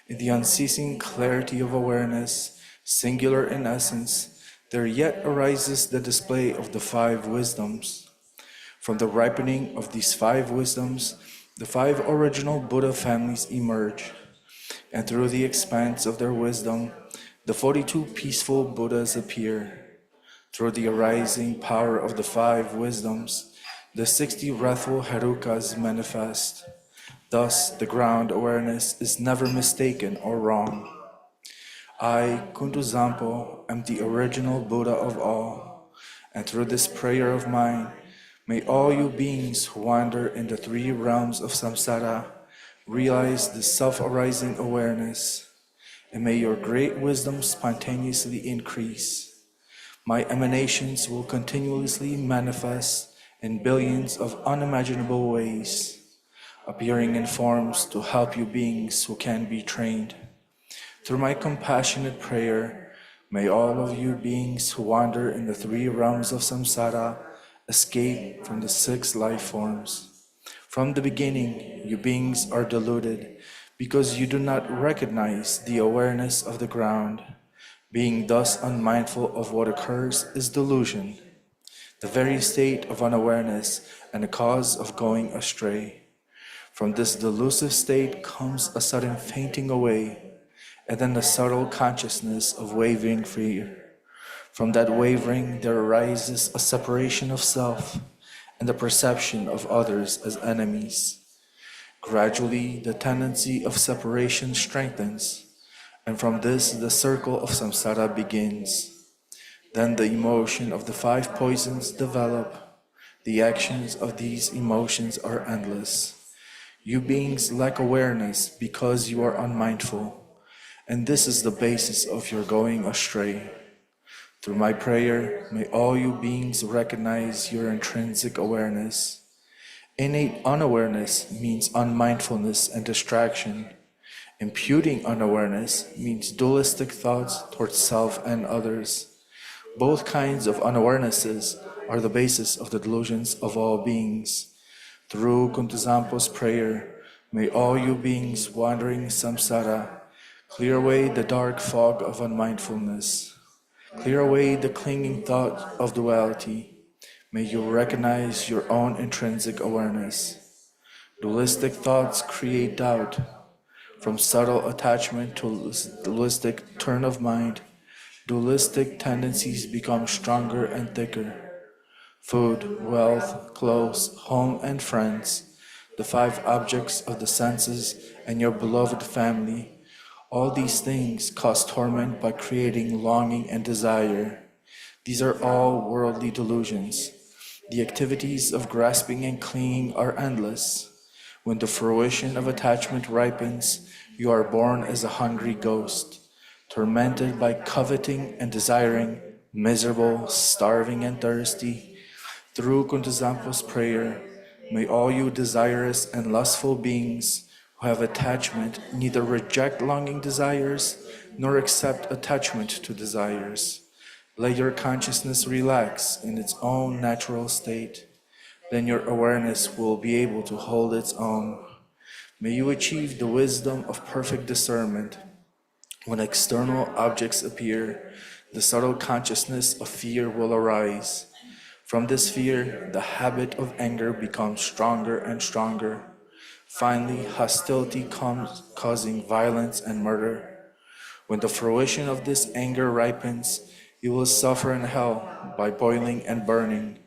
S2: In the unceasing clarity of awareness, singular in essence, there yet arises the display of the five wisdoms. From the ripening of these five wisdoms, the five original Buddha families emerge, and through the expanse of their wisdom, the 42 peaceful Buddhas appear. Through the arising power of the five wisdoms, the 60 wrathful Herukas manifest. Thus, the ground awareness is never mistaken or wrong. I, Kuntuzampo, am the original Buddha of all, and through this prayer of mine, may all you beings who wander in the three realms of samsara realize the self-arising awareness, and may your great wisdom spontaneously increase. My emanations will continuously manifest in billions of unimaginable ways, appearing in forms to help you beings who can be trained. Through my compassionate prayer, may all of you beings who wander in the three realms of samsara escape from the 6 life forms. From the beginning, you beings are deluded because you do not recognize the awareness of the ground. Being thus unmindful of what occurs is delusion, the very state of unawareness and the cause of going astray. From this delusive state comes a sudden fainting away, and then the subtle consciousness of wavering fear. From that wavering, there arises a separation of self and the perception of others as enemies. Gradually, the tendency of separation strengthens, And from this, the circle of samsara begins. Then the emotion of the five poisons develop. The actions of these emotions are endless. You beings lack awareness because you are unmindful, and this is the basis of your going astray. Through my prayer, may all you beings recognize your intrinsic awareness. Innate unawareness means unmindfulness and distraction. Imputing unawareness means dualistic thoughts towards self and others. Both kinds of unawarenesses are the basis of the delusions of all beings. Through Kuntuzampo's prayer, may all you beings wandering samsara clear away the dark fog of unmindfulness. Clear away the clinging thought of duality. May you recognize your own intrinsic awareness. Dualistic thoughts create doubt. From subtle attachment to dualistic turn of mind, dualistic tendencies become stronger and thicker. Food, wealth, clothes, home, and friends, the five objects of the senses, and your beloved family, all these things cause torment by creating longing and desire. These are all worldly delusions. The activities of grasping and clinging are endless. When the fruition of attachment ripens, you are born as a hungry ghost, tormented by coveting and desiring, miserable, starving, and thirsty. Through Kuntuzampo's prayer, may all you desirous and lustful beings who have attachment neither reject longing desires nor accept attachment to desires. Let your consciousness relax in its own natural state. Then your awareness will be able to hold its own. May you achieve the wisdom of perfect discernment. When external objects appear, the subtle consciousness of fear will arise. From this fear, the habit of anger becomes stronger and stronger. Finally, hostility comes, causing violence and murder. When the fruition of this anger ripens, you will suffer in hell by boiling and burning.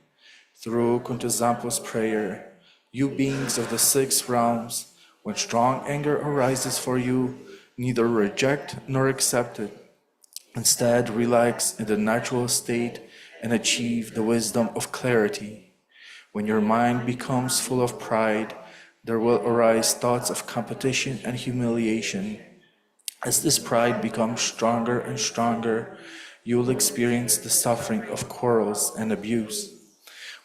S2: Through Kuntuzampo's prayer, you beings of the six realms, when strong anger arises for you, neither reject nor accept it. Instead, relax in the natural state and achieve the wisdom of clarity. When your mind becomes full of pride, there will arise thoughts of competition and humiliation. As this pride becomes stronger and stronger, you will experience the suffering of quarrels and abuse.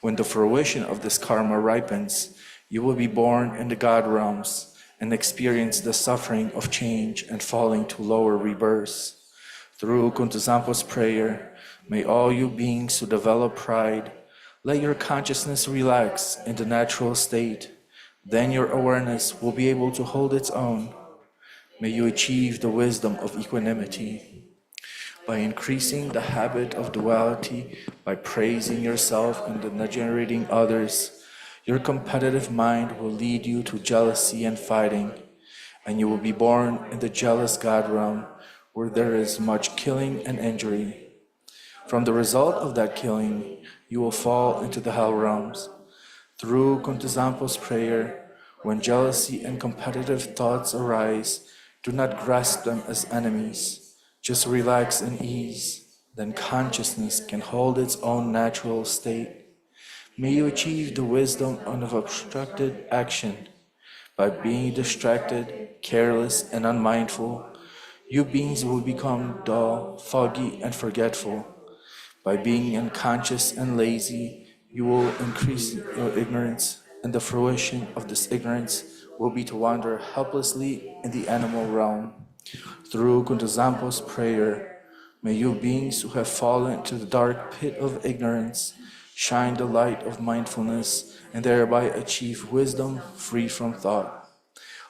S2: When the fruition of this karma ripens, you will be born in the God realms and experience the suffering of change and falling to lower rebirths. Through Kuntuzampo's prayer, may all you beings who develop pride, let your consciousness relax in the natural state. Then your awareness will be able to hold its own. May you achieve the wisdom of equanimity. By increasing the habit of duality, by praising yourself and degenerating others, your competitive mind will lead you to jealousy and fighting, and you will be born in the jealous God realm, where there is much killing and injury. From the result of that killing, you will fall into the hell realms. Through Kuntuzampo's prayer, when jealousy and competitive thoughts arise, do not grasp them as enemies. Just relax in ease. Then consciousness can hold its own natural state. May you achieve the wisdom of obstructed action. By being distracted, careless, and unmindful, you beings will become dull, foggy, and forgetful. By being unconscious and lazy, you will increase your ignorance, and the fruition of this ignorance will be to wander helplessly in the animal realm. Through Kuntuzampo's prayer, may you beings who have fallen to the dark pit of ignorance shine the light of mindfulness and thereby achieve wisdom free from thought.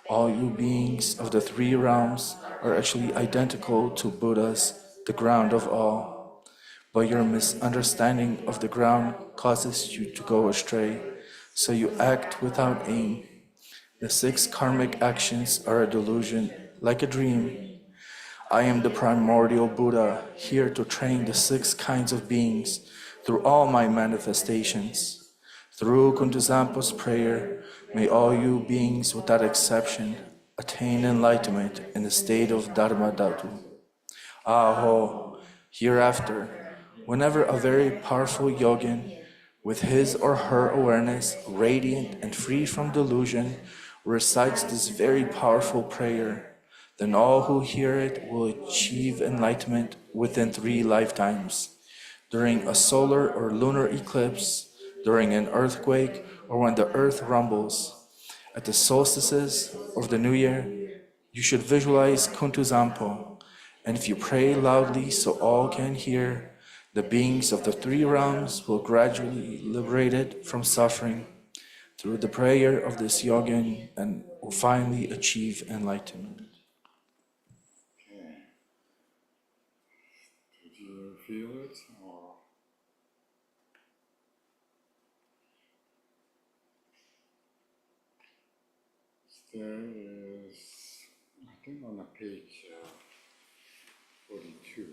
S2: All you beings of the three realms are actually identical to Buddhas, the ground of all. But your misunderstanding of the ground causes you to go astray, so you act without aim. The six karmic actions are a delusion, like a dream. I am the primordial Buddha, here to train the six kinds of beings through all my manifestations. Through Kuntuzampo's prayer, may all you beings without exception attain enlightenment in the state of Dharma Dhatu. Aho, hereafter, whenever a very powerful yogin, with his or her awareness radiant and free from delusion, recites this very powerful prayer, then all who hear it will achieve enlightenment within 3 lifetimes, during a solar or lunar eclipse, during an earthquake, or when the earth rumbles. At the solstices of the new year, you should visualize Kuntuzampo, and if you pray loudly so all can hear, the beings of the 3 realms will gradually be liberated from suffering through the prayer of this yogin and will finally achieve enlightenment.
S1: Okay. Did you feel it? Or there is, I think on the page 42.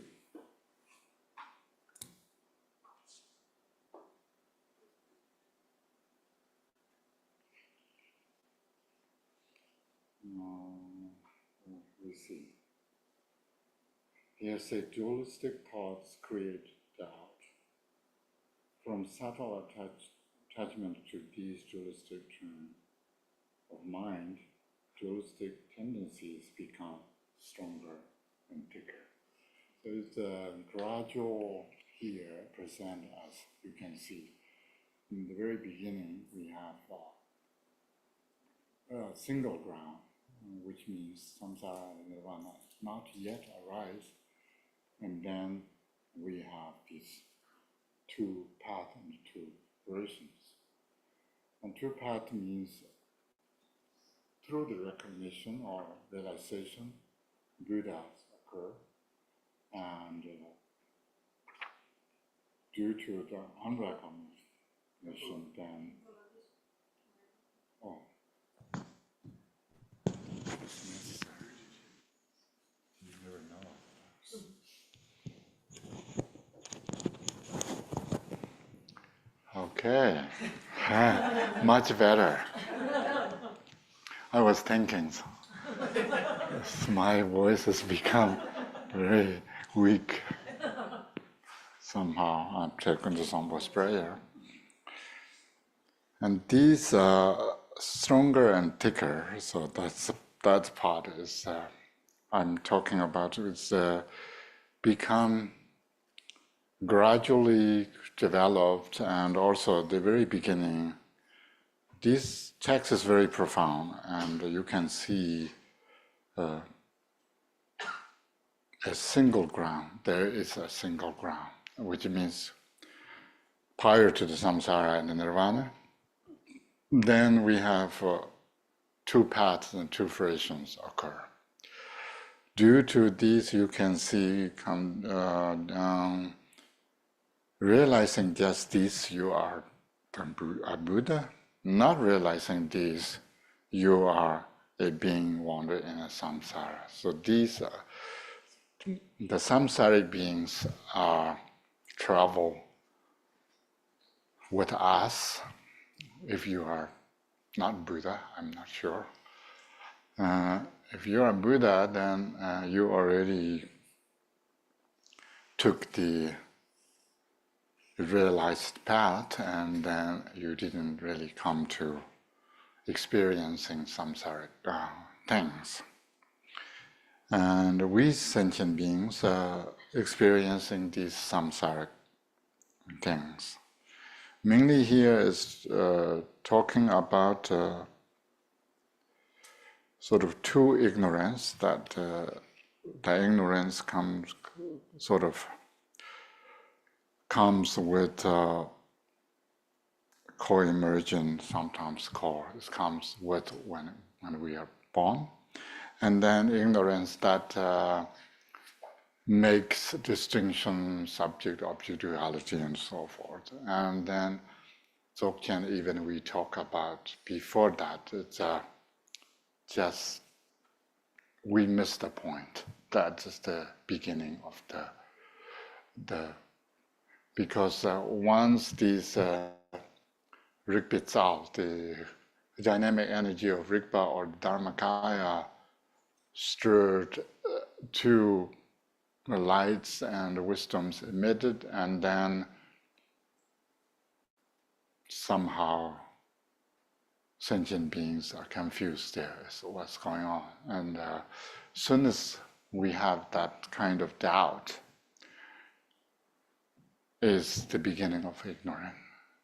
S1: We see. Here say dualistic thoughts create doubt. From subtle attachment to these dualistic terms of mind, dualistic tendencies become stronger and thicker. So it's a gradual here present as you can see. In the very beginning, we have a single ground, which means samsara and nirvana not yet arise, and then we have these 2 paths and 2 versions. And 2 paths means through the recognition or realization, Buddhas occur, and due to the unrecognition, then it's necessary. You never know. Okay, much better. I was thinking, my voice has become very weak. Somehow I'm taken to Sambo's prayer. And these are stronger and thicker, so that part is I'm talking about is become gradually developed, and also at the very beginning, this text is very profound, and you can see a single ground. There is a single ground, which means prior to the samsara and the nirvana, then we have 2 paths and 2 versions occur. Due to these, you can see come down, realizing just this, you are a Buddha. Not realizing this, you are a being wandering in a samsara. So these are, the samsaric beings are travel with us. If you are not Buddha, I'm not sure. If you are Buddha, then you already took the realized path, and then you didn't really come to experiencing samsaric things. And we sentient beings are experiencing these samsaric things. Mainly here is talking about sort of 2 ignorance, that the ignorance comes with co-emergent, sometimes core. It comes with when we are born. And then ignorance that makes distinction, subject, object duality, and so forth. And then Dzogchen, even we talk about before that, it's just we missed the point. That is the beginning of the because once these Rigpa, the dynamic energy of Rigpa or Dharmakaya stirred to the lights and wisdoms emitted, and then somehow sentient beings are confused there as to what's going on. And as soon as we have that kind of doubt, is the beginning of ignorance.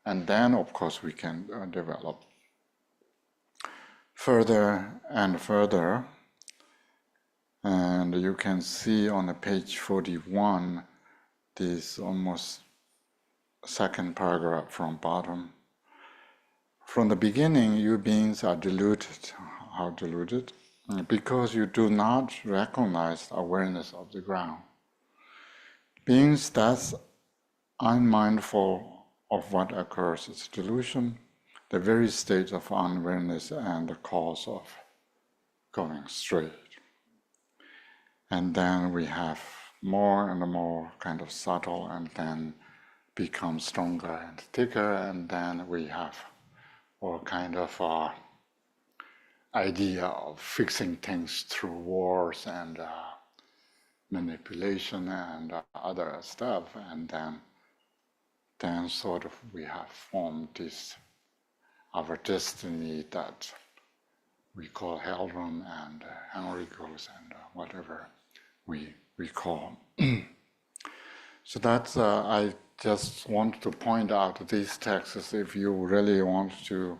S1: And then, of course, we can develop further and further. And you can see on the page 41, this almost second paragraph from bottom. From the beginning, you beings are deluded. How deluded? Because you do not recognize awareness of the ground. Beings thus unmindful of what occurs is delusion, the very state of unawareness and the cause of going straight. And then we have more and more kind of subtle, and then become stronger and thicker, and then we have all kind of idea of fixing things through wars and manipulation and other stuff, and then sort of we have formed this our destiny that we call Hellroom and Hungry Ghost and whatever we call. So that's I just want to point out these texts if you really want to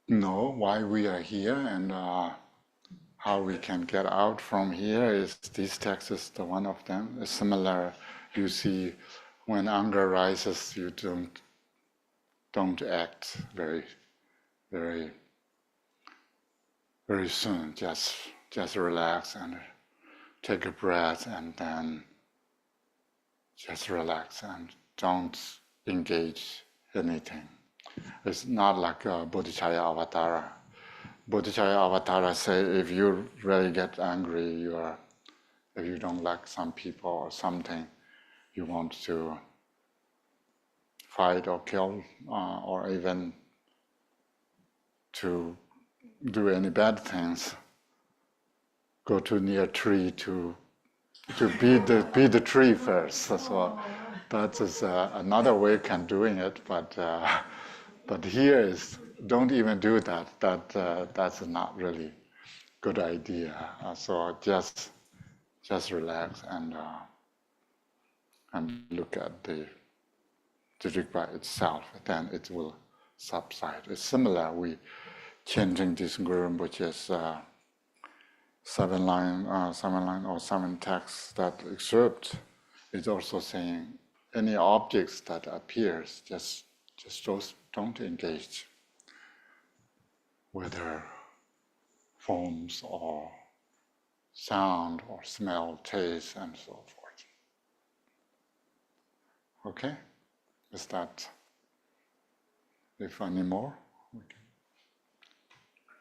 S1: know why we are here and how we can get out from here. Is these texts the one of them? It's similar. You see, when anger rises, you don't act very soon. Just relax and take a breath, and then just relax and don't engage anything. It's not like Bodhicharya Avatara. Bodhicharya Avatara say if you really get angry, if you don't like some people or something, you want to fight or kill, or even to do any bad things, go to near a tree to beat the tree first. So that is another way of doing it, but here is don't even do that. That's not really good idea. So just relax and look at the Rigpa itself. Then it will subside. It's similar. We chanting this Guru Rinpoche's seven line or seven texts that excerpt is also saying any objects that appears just don't engage, whether forms or sound or smell, taste, and so forth. Okay? Is that, if any more? We can.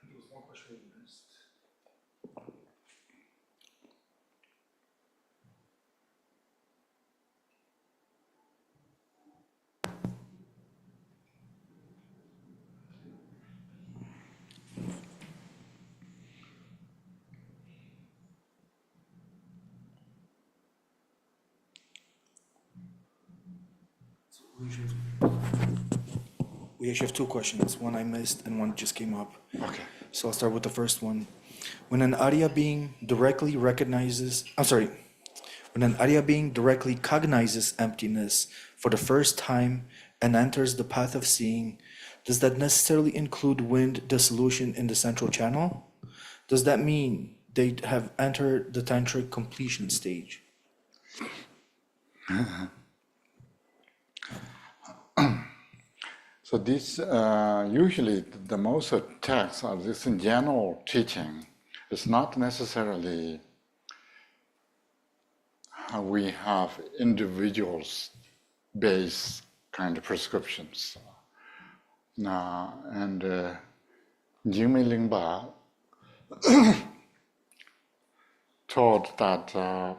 S2: There was one question we missed. We actually have two questions. One I missed and one just came up.
S1: Okay.
S2: So I'll start with the first one. When an Arya being directly cognizes emptiness for the first time and enters the path of seeing, does that necessarily include wind dissolution in the central channel? Does that mean they have entered the tantric completion stage?
S1: So this usually the most texts are this in general teaching. It's not necessarily how we have individuals based kind of prescriptions. And Jimmy Lingba taught that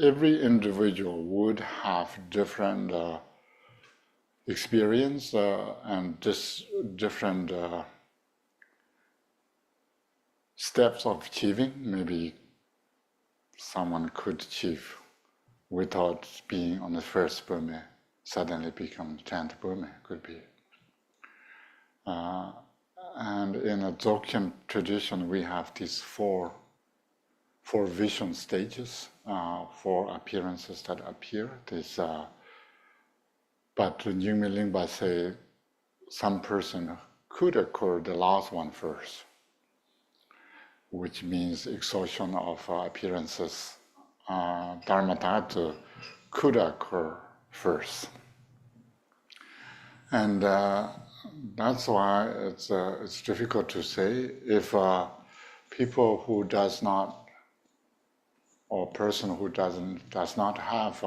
S1: every individual would have different experience and different steps of achieving. Maybe someone could achieve without being on the first Burma, suddenly become 10th Burma, could be. And in a Dzogchen tradition, we have these four vision stages, four appearances that appear. But New Lingpa say some person could occur the last one first, which means exhaustion of appearances. Dharma dhatu could occur first. And that's why it's difficult to say if people who does not, or person who does not have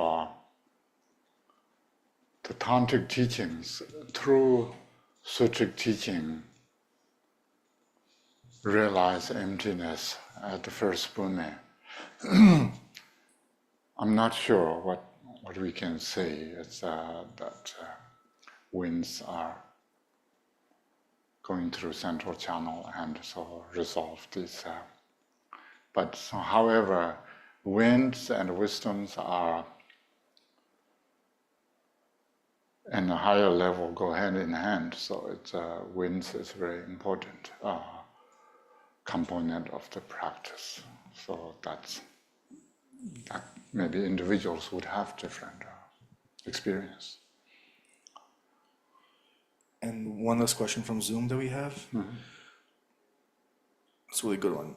S1: the tantric teachings through sutric teaching realize emptiness at the first Burma. I'm not sure what we can say. It's that winds are going through central channel and so resolve this. But however, winds and wisdoms are in a higher level go hand in hand. So it's winds is very important component of the practice. So that maybe individuals would have different experience.
S2: And one last question from Zoom that we have. Mm-hmm. It's a really good one.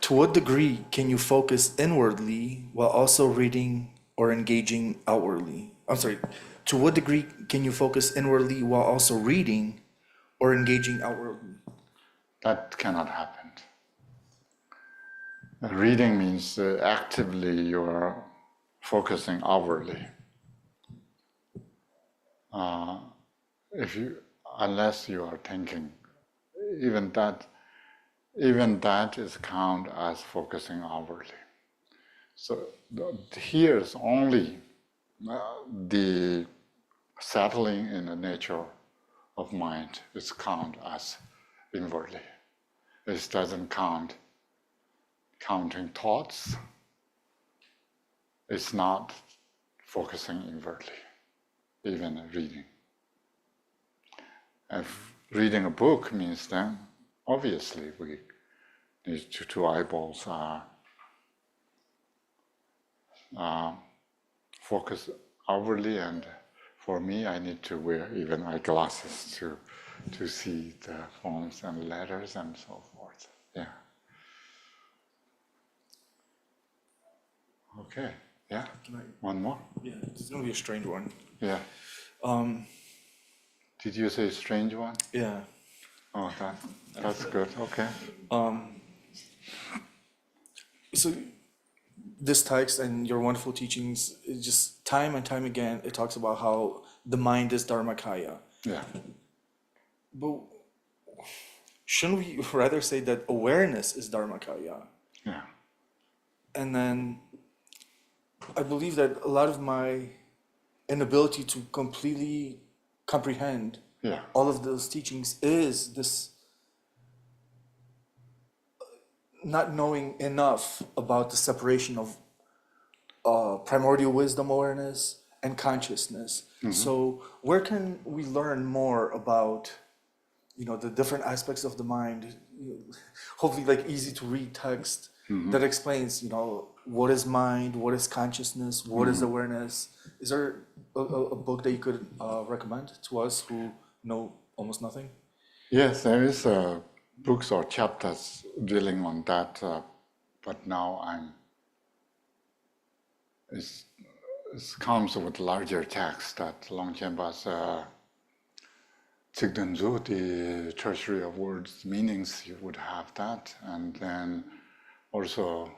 S2: To what degree can you focus inwardly while also reading or engaging outwardly? I'm sorry. To what degree can you focus inwardly while also reading or engaging outwardly?
S1: That cannot happen. Reading means actively you are focusing outwardly. Unless you are thinking, even that is count as focusing outwardly. So here is only the settling in the nature of mind is count as inwardly. It doesn't count counting thoughts. It's not focusing inwardly, even reading. If reading a book means then obviously we need two eyeballs focus outwardly, and for me I need to wear even eyeglasses to see the forms and letters and so forth. Yeah. Okay. Yeah. One more?
S2: Yeah, it's gonna be a strange one.
S1: Yeah. Did you say strange one?
S2: Yeah.
S1: Oh, that's good. Okay.
S2: So this text and your wonderful teachings, it just time and time again, it talks about how the mind is Dharmakaya.
S1: Yeah.
S2: But shouldn't we rather say that awareness is Dharmakaya?
S1: Yeah.
S2: And then I believe that a lot of my inability to completely comprehend all of those teachings is this not knowing enough about the separation of primordial wisdom awareness and consciousness. Mm-hmm. So where can we learn more about, the different aspects of the mind? Hopefully, like easy to read text that explains, what is mind, what is consciousness, what is awareness. Is there a book that you could recommend to us who know almost nothing?
S1: Yes, there is books or chapters dealing on that, but now it comes with larger text that Longchenpa's Tsigdunzu, the Treasury of Words Meanings, you would have that, and then also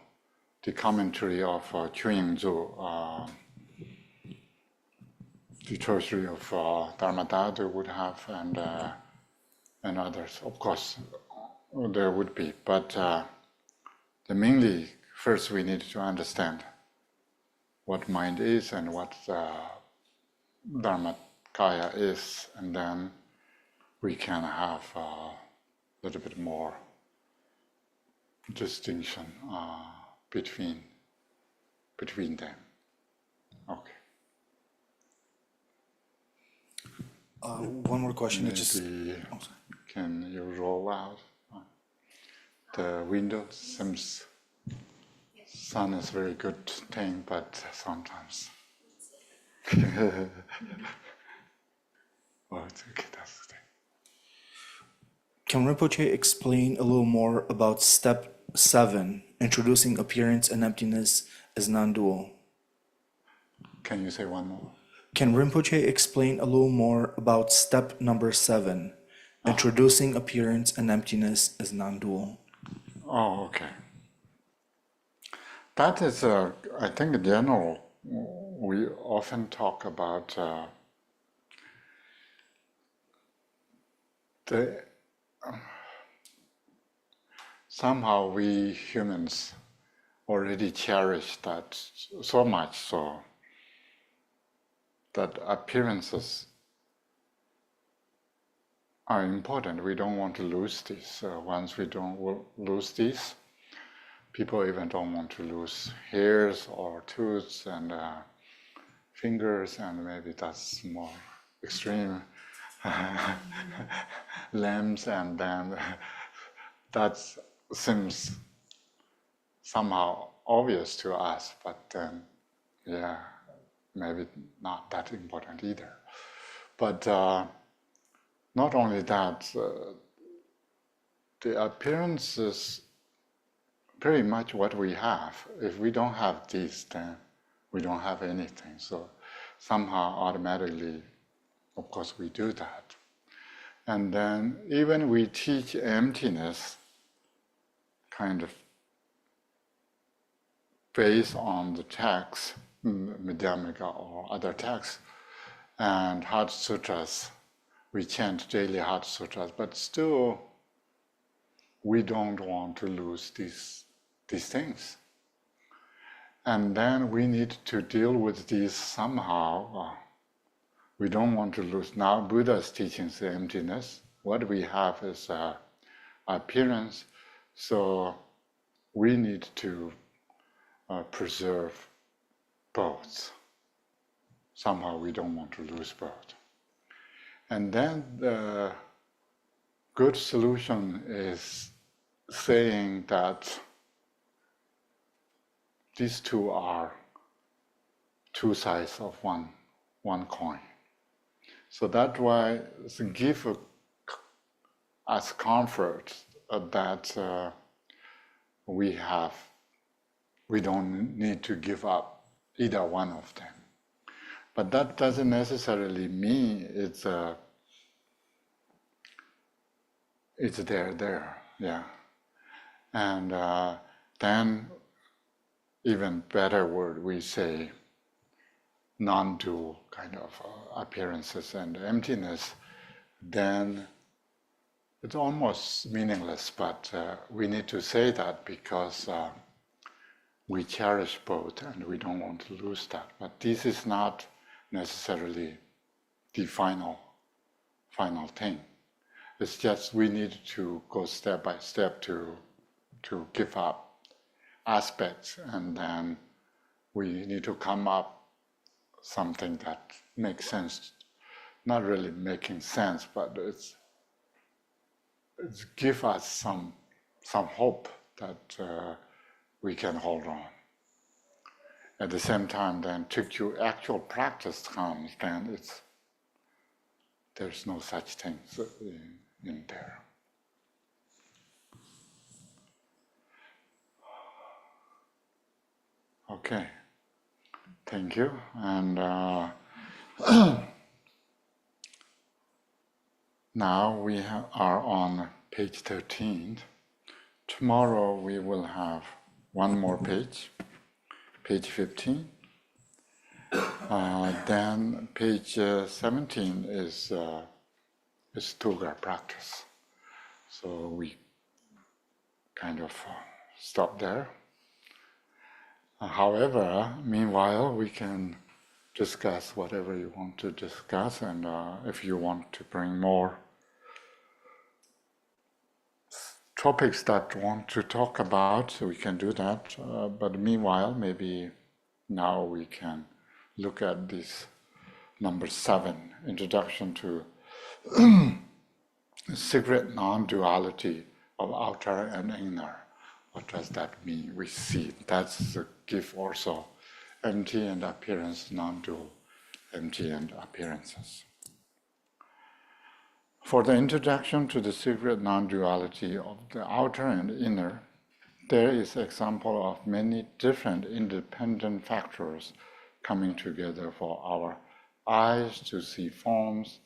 S1: the commentary of Chuyingzu, the Treasury of Dharmadhatu would have, and others. Of course, there would be, but mainly first we need to understand what mind is and what Dharmakaya is, and then we can have a little bit more distinction between them. Okay.
S2: One more question.
S1: Maybe can you roll out the window? Seems sun is very good thing, but sometimes. Oh, it's okay. That's the thing.
S2: Can Rinpoche explain a little more about step 7, introducing appearance and emptiness as non-dual?
S1: Can you say one more?
S2: Can Rinpoche explain a little more about step number 7, introducing appearance and emptiness as non-dual?
S1: Oh, okay. That is, I think, in general, we often talk about somehow we humans already cherish that so much so that appearances are important. We don't want to lose these. Once we don't lose these, people even don't want to lose hairs or tooths and fingers, and maybe that's more extreme, limbs, and then that seems somehow obvious to us, but then, yeah, maybe not that important either. But not only that, the appearance is pretty much what we have. If we don't have this, then we don't have anything. So somehow automatically, of course, we do that. And then even we teach emptiness kind of based on the text, Madhyamaka or other texts, and Heart Sutras. We chant daily Heart Sutras, but still we don't want to lose these things. And then we need to deal with these somehow. We don't want to lose. Now Buddha's teaching is emptiness. What we have is appearance. So we need to preserve both. Somehow we don't want to lose both. And then the good solution is saying that these two are two sides of one coin. So that's why it's give us comfort that we don't need to give up either one of them. But that doesn't necessarily mean it's there, yeah. And then even better word, we say non-dual kind of appearances and emptiness, then it's almost meaningless, but we need to say that because we cherish both and we don't want to lose that. But this is not necessarily the final thing. It's just we need to go step by step to give up aspects, and then we need to come up something that makes sense. Not really making sense, but it's give us some hope that we can hold on. At the same time, then to actual practice comes, then there's no such thing in there. Okay, thank you. And now we are on page 13. Tomorrow we will have one more page, page 15. Then page 17 is Tuga practice. So we kind of stop there. However, meanwhile, we can discuss whatever you want to discuss, and if you want to bring more topics that want to talk about, so we can do that. But meanwhile, maybe now we can look at this number 7, Introduction to Secret Non-Duality of Outer and Inner. What does that mean? We see that's the gift also. Empty and appearance, non-dual, empty and appearances. For the introduction to the secret non-duality of the outer and inner, there is example of many different independent factors coming together for our eyes to see forms,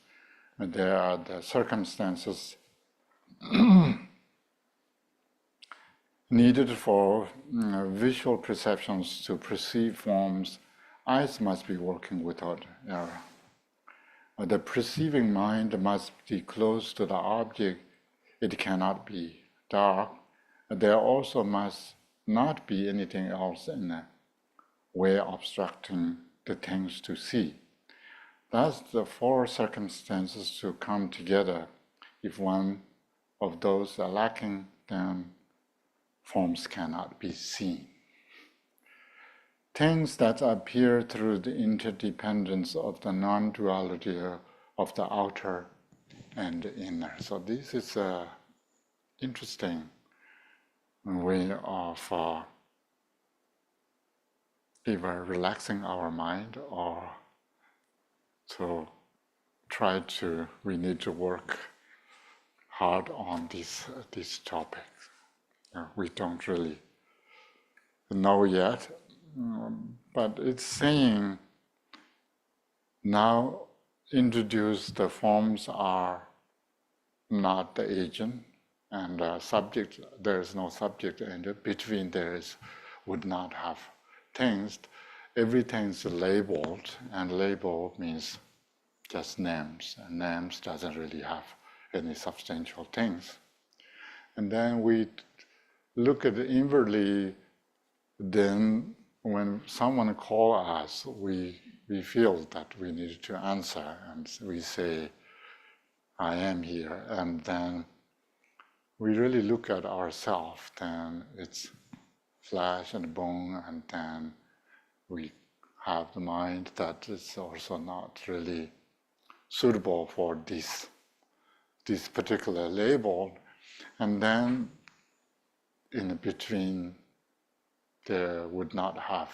S1: and there are the circumstances needed for visual perceptions to perceive forms. Eyes must be working without error. The perceiving mind must be close to the object. It cannot be dark. There also must not be anything else in the way obstructing the things to see. Thus, the 4 circumstances to come together. If one of those are lacking, then forms cannot be seen. Things that appear through the interdependence of the non-duality of the outer and the inner. So this is an interesting way of either relaxing our mind or to we need to work hard on these topics. We don't really know yet, but it's saying now introduce the forms are not the agent and subject. There is no subject, and between would not have things. Everything's labeled, and label means just names, and names doesn't really have any substantial things. And then we look at it inwardly. Then when someone calls us, we feel that we need to answer, and we say, I am here. And then we really look at ourselves, then it's flesh and bone, and then we have the mind that is also not really suitable for this particular label. And then in between there would not have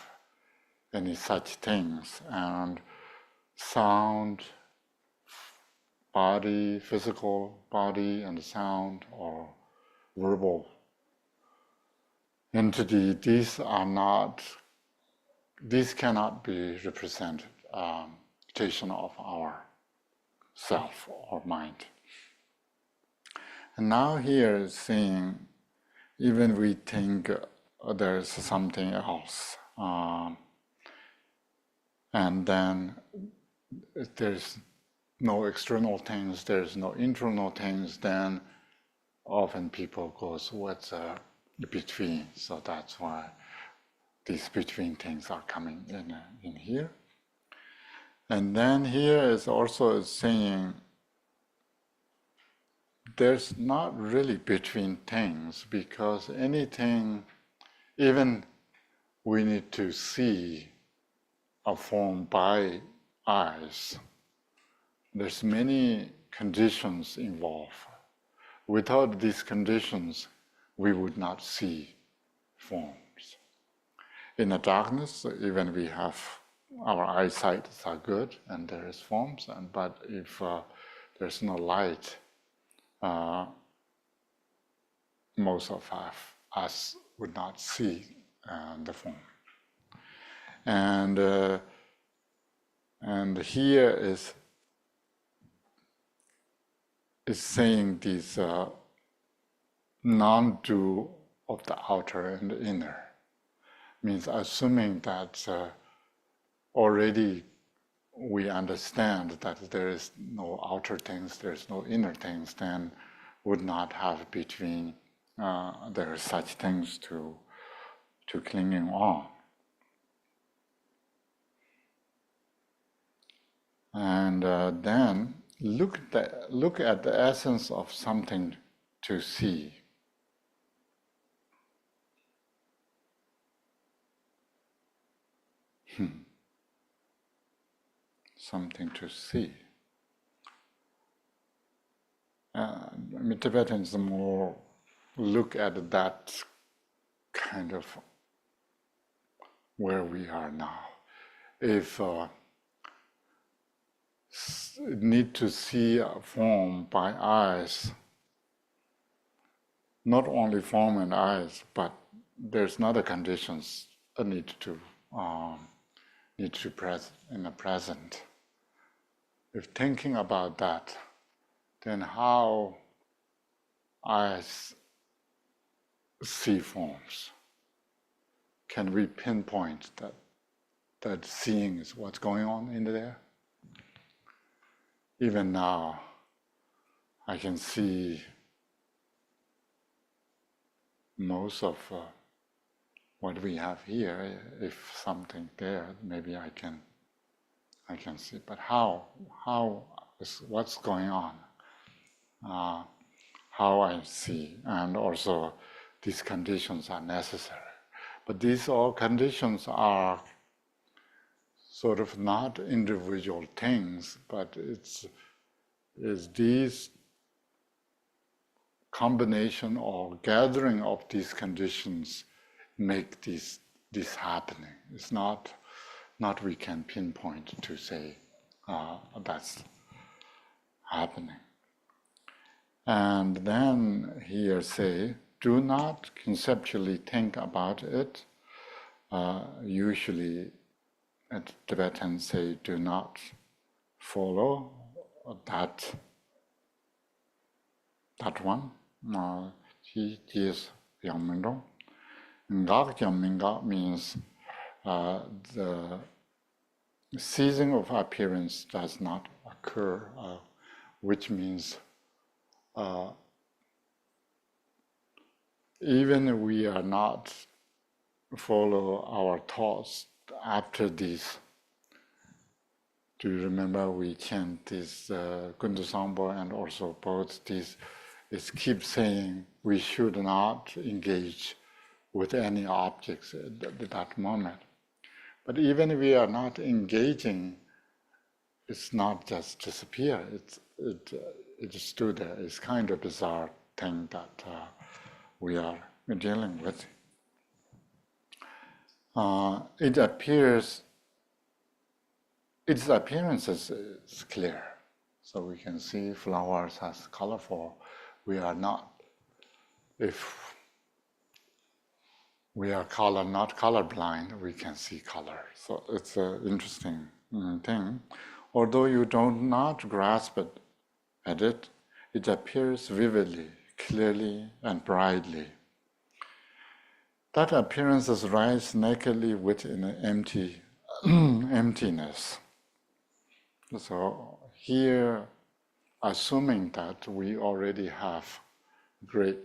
S1: any such things, and sound, body, physical body and sound, or verbal entity, these cannot be representation of our self or mind. And now here is saying, even we think there's something else, and then if there's no external things, there's no internal things, then often people goes, what's between? So that's why these between things are coming in here. And then here is also saying there's not really between things, because anything, even we need to see a form by eyes. There's many conditions involved. Without these conditions, we would not see forms. In the darkness, even we have our eyesight are good and there is forms, but if there's no light, most of us would not see the form. And here is saying these non-dual of the outer and the inner. Means assuming that already we understand that there is no outer things, there is no inner things, then would not have between there are such things to clinging on. And then look at the essence of something to see. something to see. Tibetans more look at that kind of where we are now. If need to see a form by eyes, not only form and eyes, but there's other conditions that need to present in the present. If thinking about that, then how eyes see forms? Can we pinpoint that seeing is what's going on in there? Even now, I can see most of what we have here. If something there, maybe I can see. But how is what's going on? How I see, and also these conditions are necessary. But these all conditions are sort of not individual things, but it's these combination or gathering of these conditions make this happening. It's not we can pinpoint to say that's happening. And then here say, do not conceptually think about it. Usually Tibetans say, do not follow that one. Ji is Yangmingdong. Ngak Yangminga means the ceasing of appearance does not occur, which means even if we are not follow our thoughts after this. Do you remember we chant this Kundu Sambo, and also both these is keep saying we should not engage with any objects at that moment. But even if we are not engaging, it's not just disappear. It stood there. It's kind of bizarre thing that we are dealing with. It appears, its appearance is clear. So we can see flowers as colorful. We are not. If we are not colorblind, we can see color. So it's an interesting thing. Although you do not grasp it at it, it appears vividly, clearly, and brightly. That appearances rise nakedly within an emptiness. So here, assuming that we already have great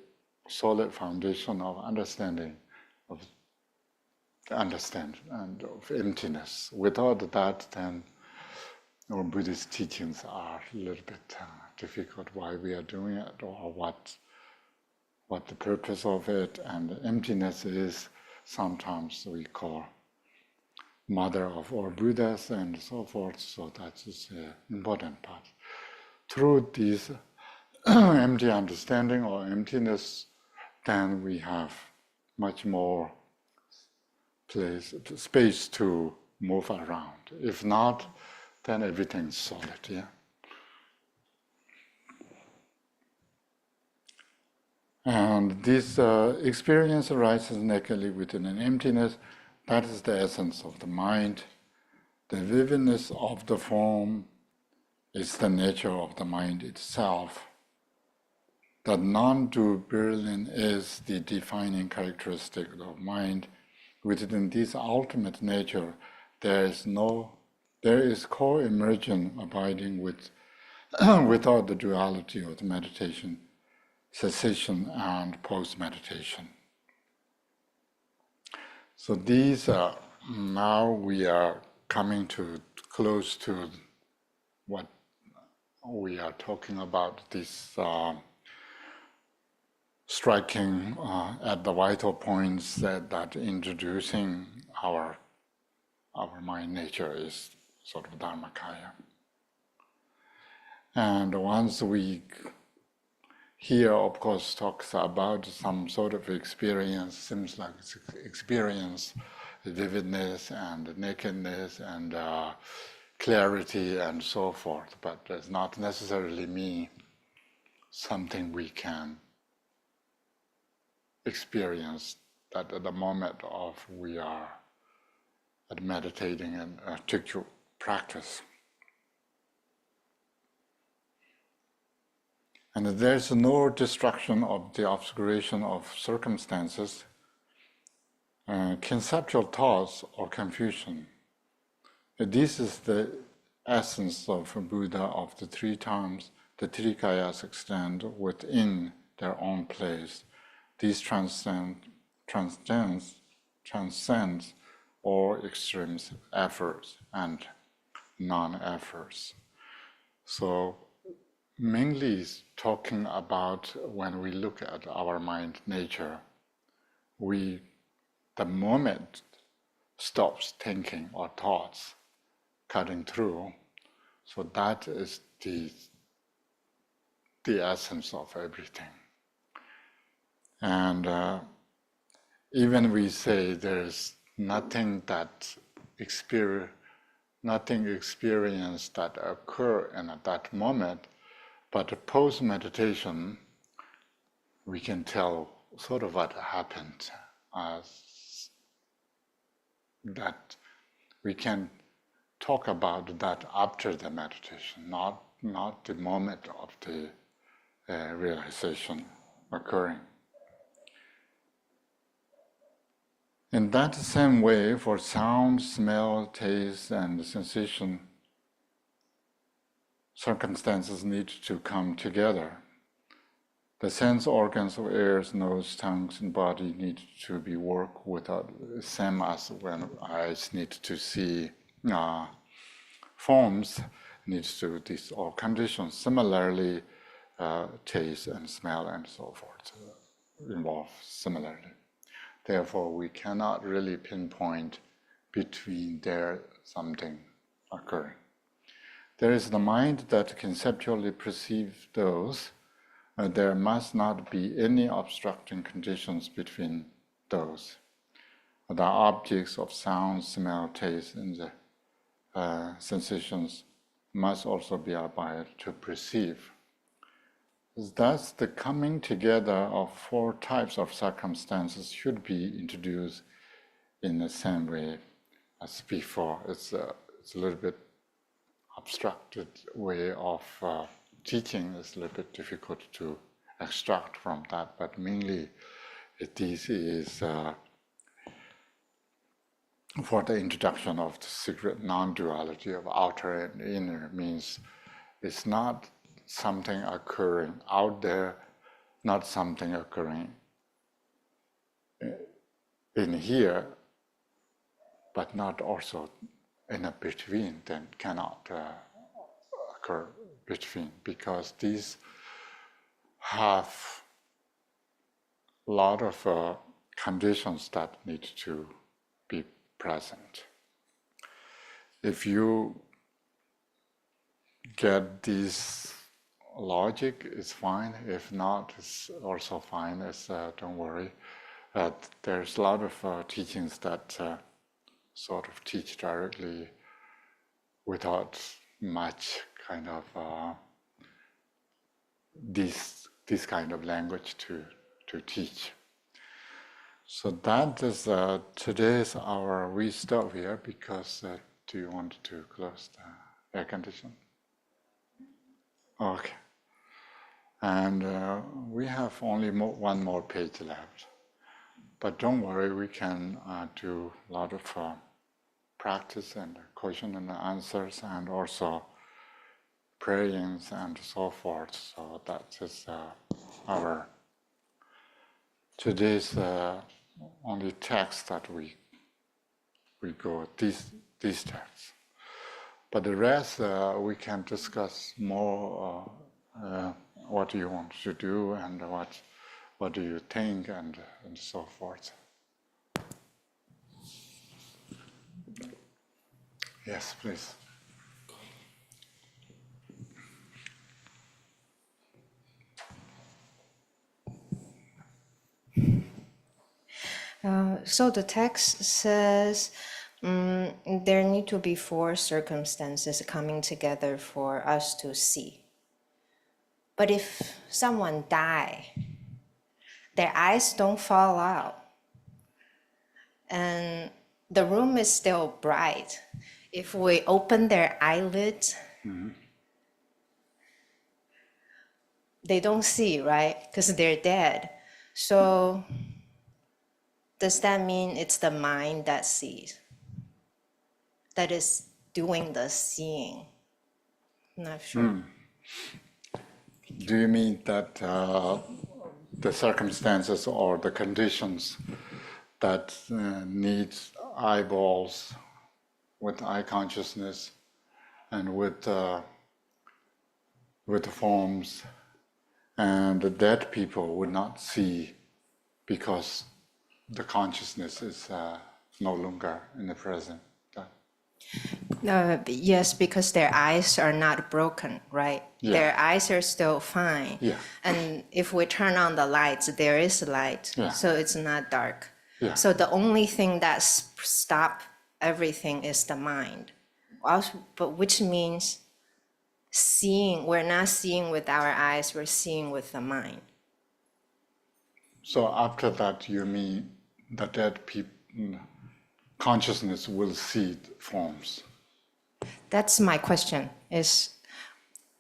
S1: solid foundation of understanding of and of emptiness. Without that, then our Buddhist teachings are a little bit difficult. Why we are doing it, or what the purpose of it, and emptiness is sometimes we call mother of all Buddhas and so forth. So that is an important part. Through this empty understanding or emptiness, then we have much more space to move around. If not, then everything's solid, yeah? And this experience arises nakedly within an emptiness. That is the essence of the mind. The vividness of the form is the nature of the mind itself. The non-dual Berlin is the defining characteristic of mind. Within this ultimate nature, there is co-emergence abiding with without the duality of the meditation, cessation and post-meditation. So these are, now we are coming to close to what we are talking about, this striking at the vital points that introducing our our mind nature is sort of Dharmakaya. And once we here, of course, talks about some sort of experience, seems like it's experience, vividness and nakedness and clarity and so forth, but does not necessarily mean something we can experience that at the moment of we are at meditating and to practice. And there's no destruction of the obscuration of circumstances, conceptual thoughts or confusion. This is the essence of Buddha of the three times the three kayas extend within their own place. These transcends all extremes, efforts and non-efforts. So mainly talking about when we look at our mind nature, the moment stops thinking or thoughts cutting through. So that is the essence of everything. And even we say there's nothing experience that occur in that moment, but post meditation, we can tell sort of what happened. That we can talk about that after the meditation, not the moment of the realization occurring. In that same way, for sound, smell, taste, and sensation, circumstances need to come together. The sense organs of ears, nose, tongues, and body need to be worked without, same as when eyes need to see forms, needs to these all conditions. Similarly, taste and smell and so forth involve similarly. Therefore, we cannot really pinpoint between there something occurring. There is the mind that conceptually perceives those. There must not be any obstructing conditions between those. The objects of sound, smell, taste, and the sensations must also be abide to perceive. Thus, the coming together of four types of circumstances should be introduced in the same way as before. It's a little bit abstracted way of teaching. It's a little bit difficult to extract from that, but mainly this is for the introduction of the secret non-duality of outer and inner. Means it's not something occurring out there, not something occurring in here, but not also in a between, then cannot occur between, because these have a lot of conditions that need to be present. If you get this logic, it's fine. If not, it's also fine. Don't worry. There's a lot of teachings that sort of teach directly without much kind of this kind of language to teach. So that is today's hour. We stop here because do you want to close the air condition? Okay. And we have only one more page left. But don't worry, we can do a lot of practice and question and answers, and also prayings and so forth. So that is our today's only text that we go these texts. But the rest we can discuss more. What do you want to do, and what do you think, and so forth. Yes, please.
S4: So the text says there need to be four circumstances coming together for us to see. But if someone die, their eyes don't fall out, and the room is still bright. If we open their eyelids, they don't see, right? Because they're dead. So does that mean it's the mind that sees, that is doing the seeing? Not sure.
S1: Do you mean that the circumstances or the conditions that need eyeballs with eye consciousness and with forms, and the dead people would not see because the consciousness is no longer in the present?
S4: Yes, because their eyes are not broken, right?
S1: Yeah.
S4: Their eyes are still fine.
S1: Yeah.
S4: And if we turn on the lights, there is light,
S1: Yeah.
S4: so it's not dark.
S1: Yeah.
S4: So the only thing that stop everything is the mind. Also, but which means seeing, we're not seeing with our eyes, we're seeing with the mind.
S1: So after that, you mean the dead people consciousness will see forms?
S4: That's my question is,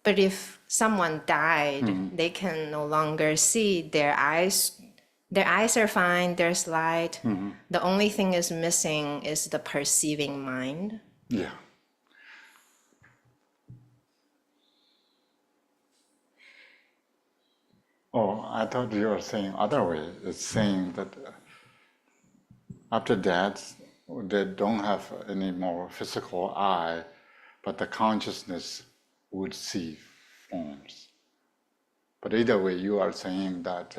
S4: but if someone died, they can no longer see. Their eyes are fine, there's light. The only thing is missing is the perceiving mind.
S1: Yeah. Oh, I thought you were saying other way. It's saying that after death, they don't have any more physical eye, but the consciousness would see forms. But either way, you are saying that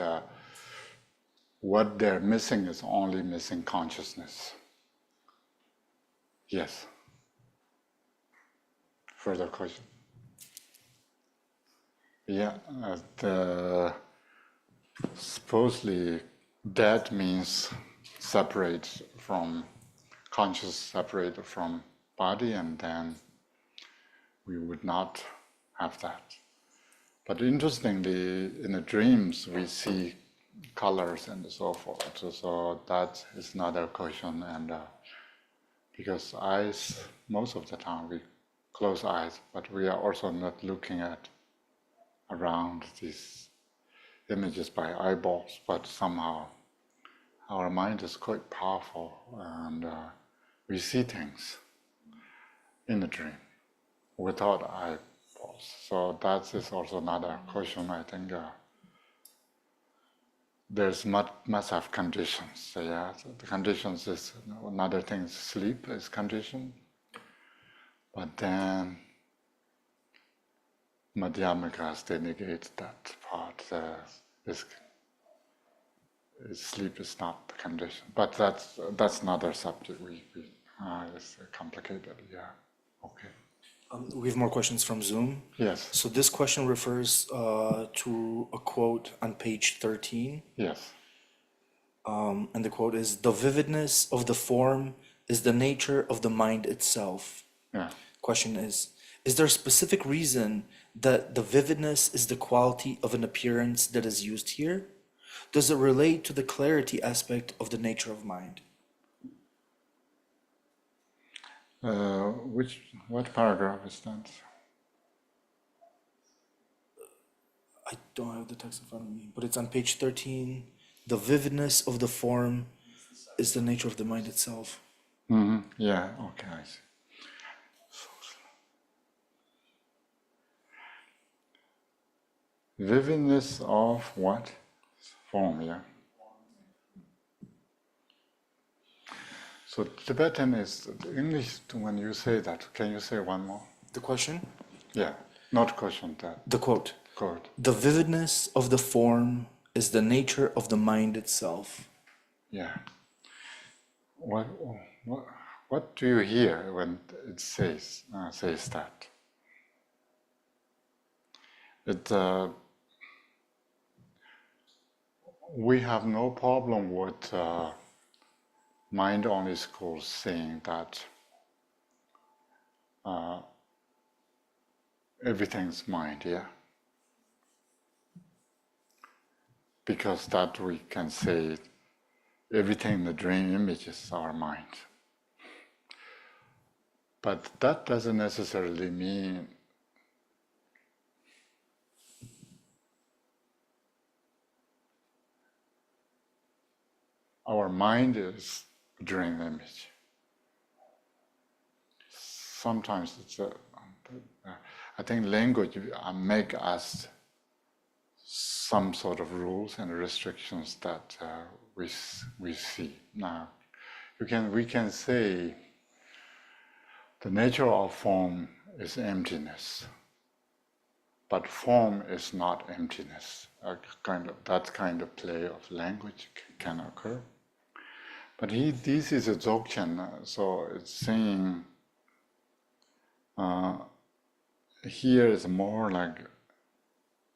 S1: what they're missing is only missing consciousness. Yes. Further question? Yeah, supposedly dead means separate from conscious, separate from body, and then we would not have that. But interestingly, in the dreams we see colors and so forth. So that is another question, and because eyes, most of the time we close eyes, but we are also not looking at around these images by eyeballs, but somehow our mind is quite powerful, and we see things in the dream without eyeballs. So that is also another question. I think there's must have conditions. So yeah, so the conditions is another thing. Sleep is condition, but then Madhyamikas, they negate that part. Sleep is not the condition, but that's another subject. It's complicated. Yeah. Okay.
S2: We have more questions from Zoom.
S1: Yes.
S2: So this question refers to a quote on page 13.
S1: Yes.
S2: And the quote is, "The vividness of the form is the nature of the mind itself."
S1: Yeah.
S2: Question is there a specific reason that the vividness is the quality of an appearance that is used here? Does it relate to the clarity aspect of the nature of mind?
S1: What paragraph is that?
S2: I don't have the text in front of me, but it's on page 13. The vividness of the form is the nature of the mind itself.
S1: Mm-hmm. Yeah. Okay. I see. Vividness of what? Form. Yeah. So Tibetan is English. When you say that, can you say one more?
S2: The question?
S1: Yeah. Not question that.
S2: The quote.
S1: Quote.
S2: The vividness of the form is the nature of the mind itself.
S1: Yeah. What What do you hear when it says that? We have no problem with mind-only schools saying that everything's mind, yeah? Because that we can say everything in the dream image is our mind. But that doesn't necessarily mean our mind is a dream image. Sometimes I think language make us some sort of rules and restrictions that we see. Now, we can say the nature of form is emptiness, but form is not emptiness. That kind of play of language can occur. But this is a dzogchen, so it's saying here is more like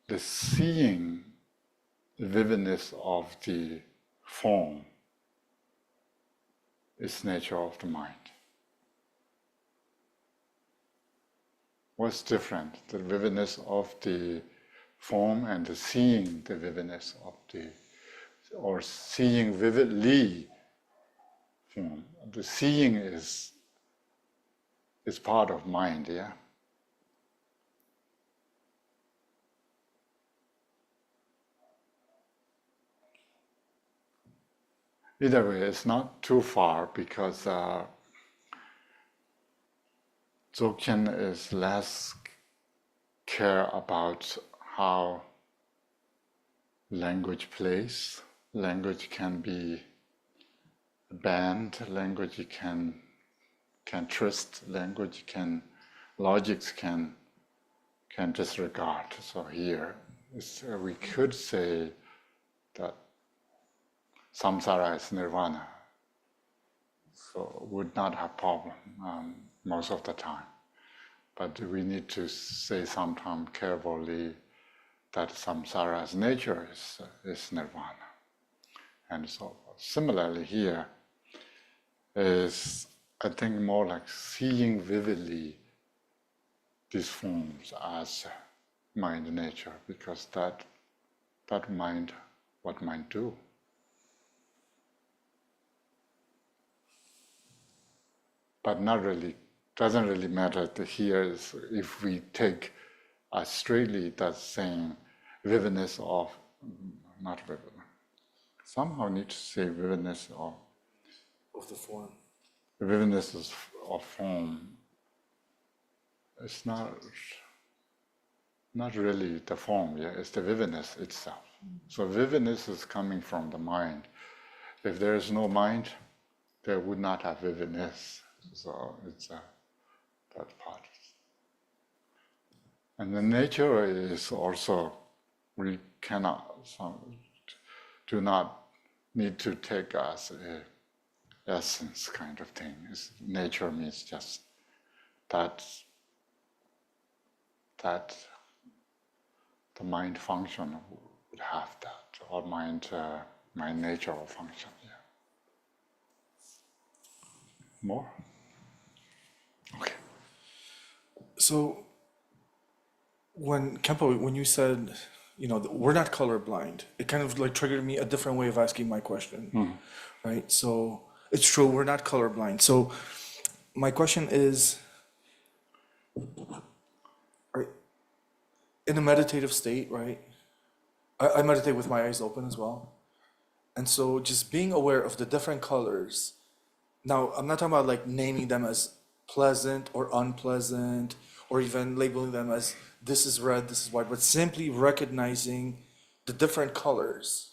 S1: the seeing the vividness of the form is nature of the mind. What's different? The vividness of the form and the seeing the vividness of the, or seeing vividly form. The seeing is part of mind, yeah? Either way, it's not too far because Dzogchen is less care about how language plays. Language can be banned, language can twist, language logics can disregard. So here, we could say that samsara is nirvana, so would not have problem most of the time. But we need to say sometimes carefully that samsara's nature is nirvana. And so similarly here is, I think, more like seeing vividly these forms as mind nature, because that mind, what mind do. But not really, doesn't really matter here is if we take straightly that saying vividness of, not vivid, somehow need to say vividness of
S2: the form.
S1: The vividness of form. It's not really the form, yeah, it's the vividness itself. So vividness is coming from the mind. If there is no mind, there would not have vividness. So it's that part. And the nature is also, we do not need to take as a essence kind of thing. Nature means just that the mind function would have that, or mind nature or function. Yeah. More? Okay.
S2: So, when Kempo, when you said, we're not colorblind, it kind of like triggered me a different way of asking my question, right? So it's true, we're not colorblind. So my question is, right, in a meditative state, right? I meditate with my eyes open as well. And so just being aware of the different colors. Now, I'm not talking about like naming them as pleasant or unpleasant, or even labeling them as this is red, this is white, but simply recognizing the different colors.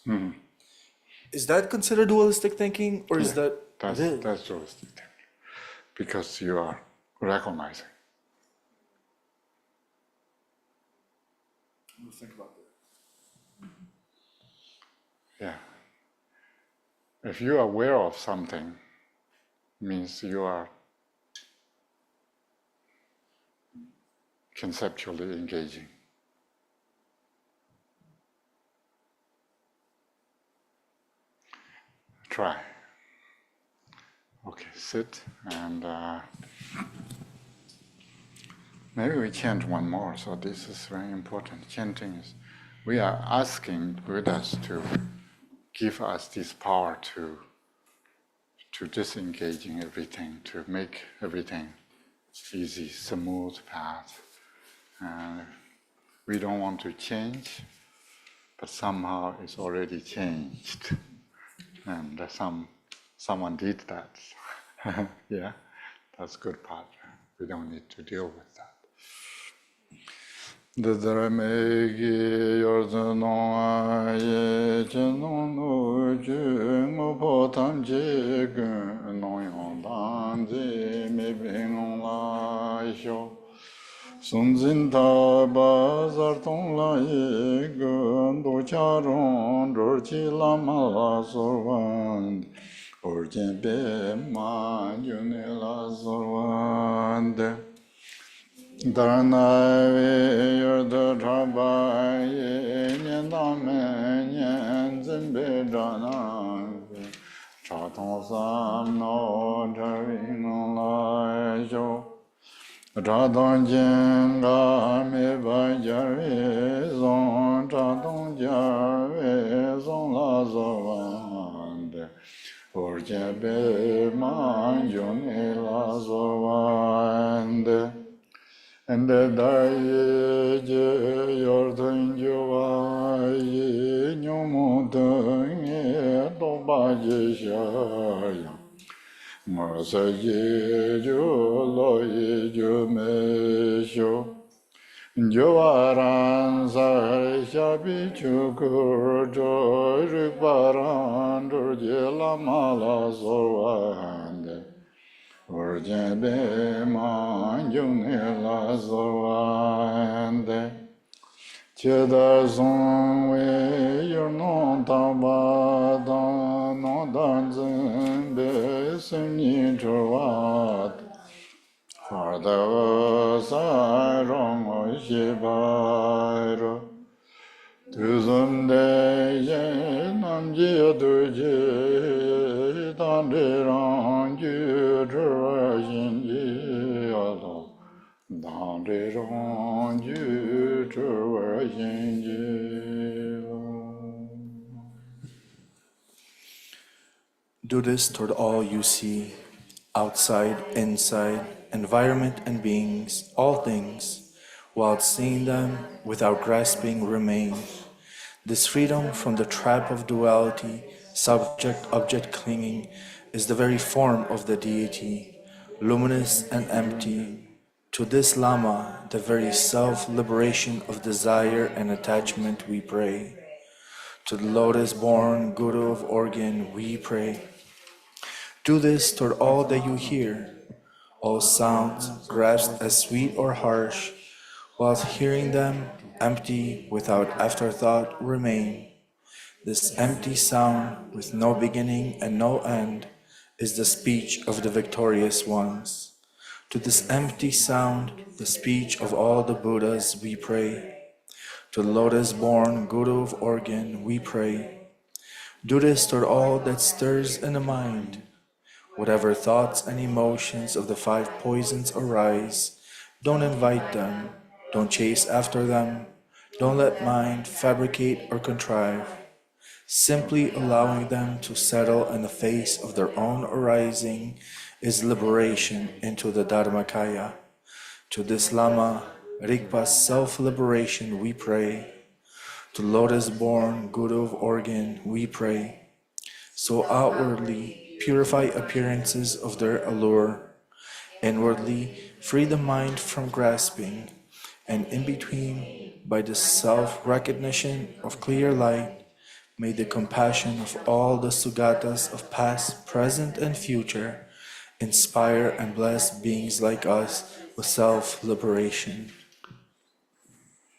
S2: Is that considered dualistic thinking, or is that
S1: that's dualistic thinking, because you are recognizing.
S2: I'm gonna think about that.
S1: Yeah. If you are aware of something, means you are conceptually engaging. Try. Okay, sit and maybe we chant one more. So this is very important. Chanting is, we are asking Buddhas to give us this power to disengaging everything, to make everything easy, smooth path. And we don't want to change, but somehow it's already changed. And someone did that. Yeah, that's good part. We don't need to deal with that. Dhamegi yorzono ye chenon no ju ngo po tam je gun no yon dan je me bing la sho sun zin ta ba zar tong la ye gun do cha rong ro chi la ma la so wan or jen be ma ju ne la so wan de Dharanawe yurda trabaye nyendame nyenzimbe dharanawe Chatong sam no dharing la jo Chatong jenga me bhajarve zon Chatong jarve zon la zovande Urjebe manjone la zovande and the daye je yordan jovaye nyomodan ye doba je shaya masa ye jo lo ye jo me sho jovaran sar shabi chukur jo rikbaran je la mala sorvande Urjebe manjune la zoande Cheda zonwe yurnon tamba dan no dan zimbe simni churvat Harda sa rong o shibairo Tuzunde ye namji aduje dande ranju churva shinji alo dande ranju churva shinji alo.
S2: Do this toward all you see, outside, inside, environment and beings, all things, while seeing them without grasping remain. This freedom from the trap of duality, subject-object clinging, is the very form of the deity, luminous and empty. To this Lama, the very self-liberation of desire and attachment, we pray. To the lotus-born Guru of Organ, we pray. Do this toward all that you hear, all sounds grasped as sweet or harsh, whilst hearing them, empty, without afterthought, remain. This empty sound, with no beginning and no end, is the speech of the victorious ones. To this empty sound, the speech of all the Buddhas, we pray. To the lotus-born Guru of Organ, we pray. Do this toward all that stirs in the mind. Whatever thoughts and emotions of the five poisons arise, don't invite them, don't chase after them, don't let mind fabricate or contrive. Simply allowing them to settle in the face of their own arising is liberation into the Dharmakaya. To this Lama, Rigpa's self-liberation, we pray. To lotus-born Guru of Organ, we pray. So outwardly purify appearances of their allure, inwardly free the mind from grasping, and in between, by the self-recognition of clear light, may the compassion of all the Sugatas of past, present, and future inspire and bless beings like us with self-liberation.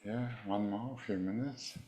S1: Yeah, one more, few minutes.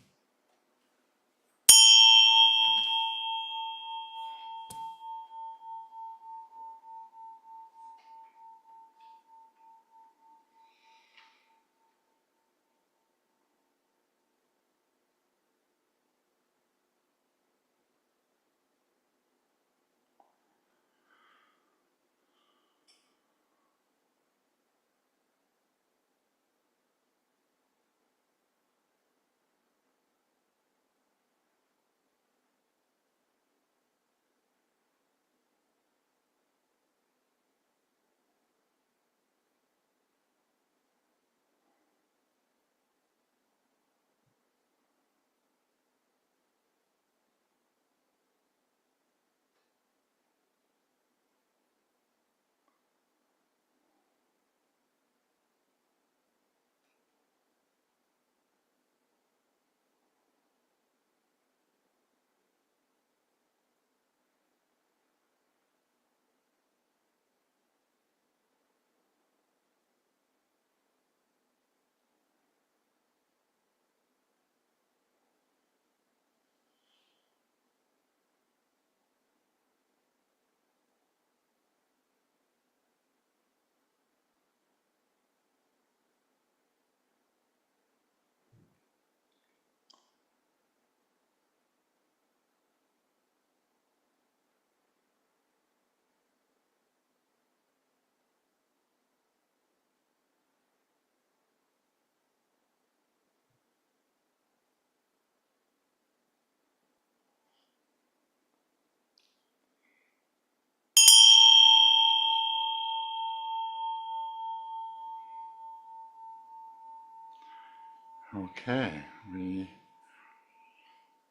S1: Okay,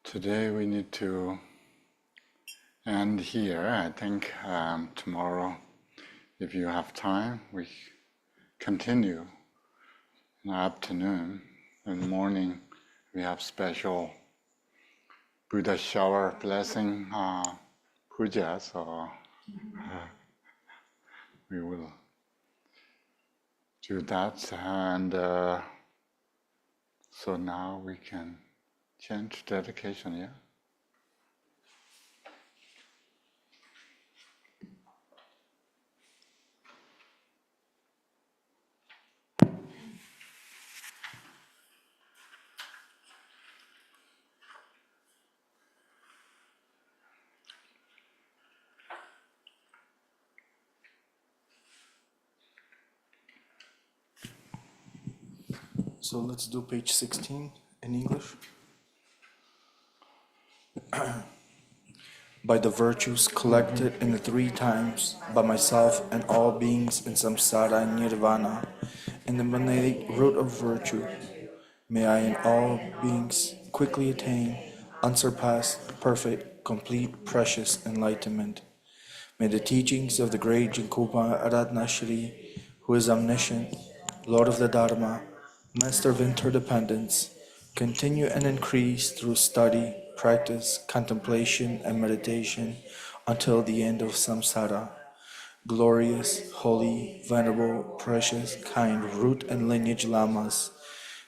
S1: today we need to end here. I think tomorrow, if you have time, we continue in the afternoon. In the morning, we have special Buddha shower blessing puja, so we will do that. And so now we can change dedication, yeah?
S2: So let's do page 16 in English. By the virtues collected in the 3 times, by myself and all beings in samsara and nirvana, in the monadic root of virtue, may I in all beings quickly attain unsurpassed, perfect, complete, precious enlightenment. May the teachings of the great Jinkupa Aratnashri, who is omniscient, Lord of the Dharma, Master of interdependence, continue and increase through study, practice, contemplation, and meditation until the end of samsara. Glorious, holy, venerable, precious, kind root and lineage lamas,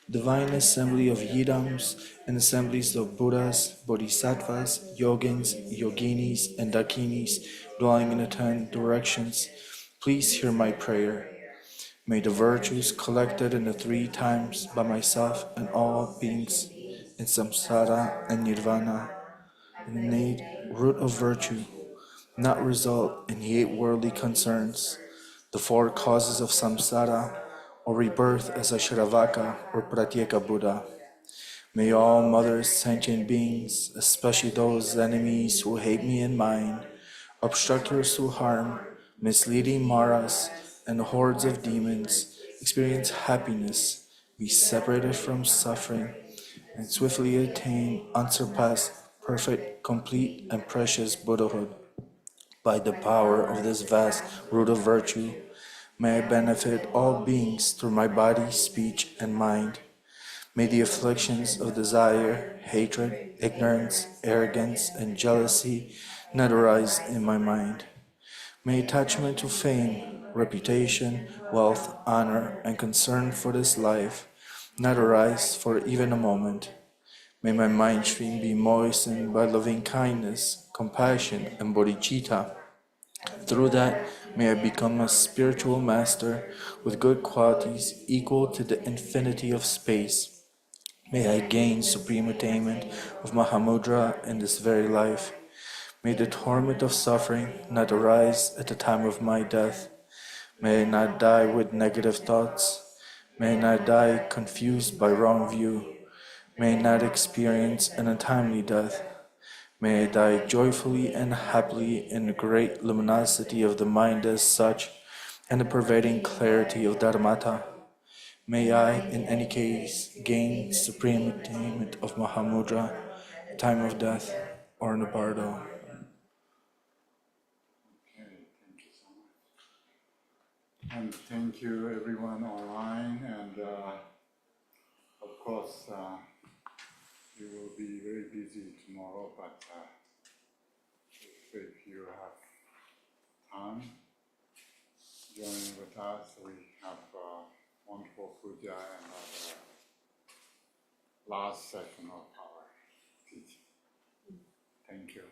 S2: divine assembly of yidams and assemblies of Buddhas, Bodhisattvas, Yogins, Yoginis, and Dakinis dwelling in the 10 directions, please hear my prayer. May the virtues collected in the 3 times by myself and all beings in samsara and nirvana, in the innate root of virtue, not result in the 8 worldly concerns, the 4 causes of samsara, or rebirth as a Shravaka or Pratyeka Buddha. May all mothers, sentient beings, especially those enemies who hate me and mine, obstructors who harm, misleading Maras, and hordes of demons, experience happiness, be separated from suffering, and swiftly attain unsurpassed, perfect, complete, and precious Buddhahood. By the power of this vast root of virtue, may I benefit all beings through my body, speech, and mind. May the afflictions of desire, hatred, ignorance, arrogance, and jealousy not arise in my mind. May attachment to fame, reputation, wealth, honor, and concern for this life not arise for even a moment. May my mind stream be moistened by loving kindness, compassion, and bodhicitta. Through that, may I become a spiritual master with good qualities equal to the infinity of space. May I gain supreme attainment of Mahamudra in this very life. May the torment of suffering not arise at the time of my death. May I not die with negative thoughts. May I not die confused by wrong view. May I not experience an untimely death. May I die joyfully and happily in the great luminosity of the mind as such, and the pervading clarity of Dharmata. May I, in any case, gain supreme attainment of Mahamudra, time of death, or in the bardo.
S1: Okay, thank you so much. And thank you everyone online, and of course you will be very busy tomorrow, but if you have time, join with us. We have wonderful puja and last session of our teaching. Thank you.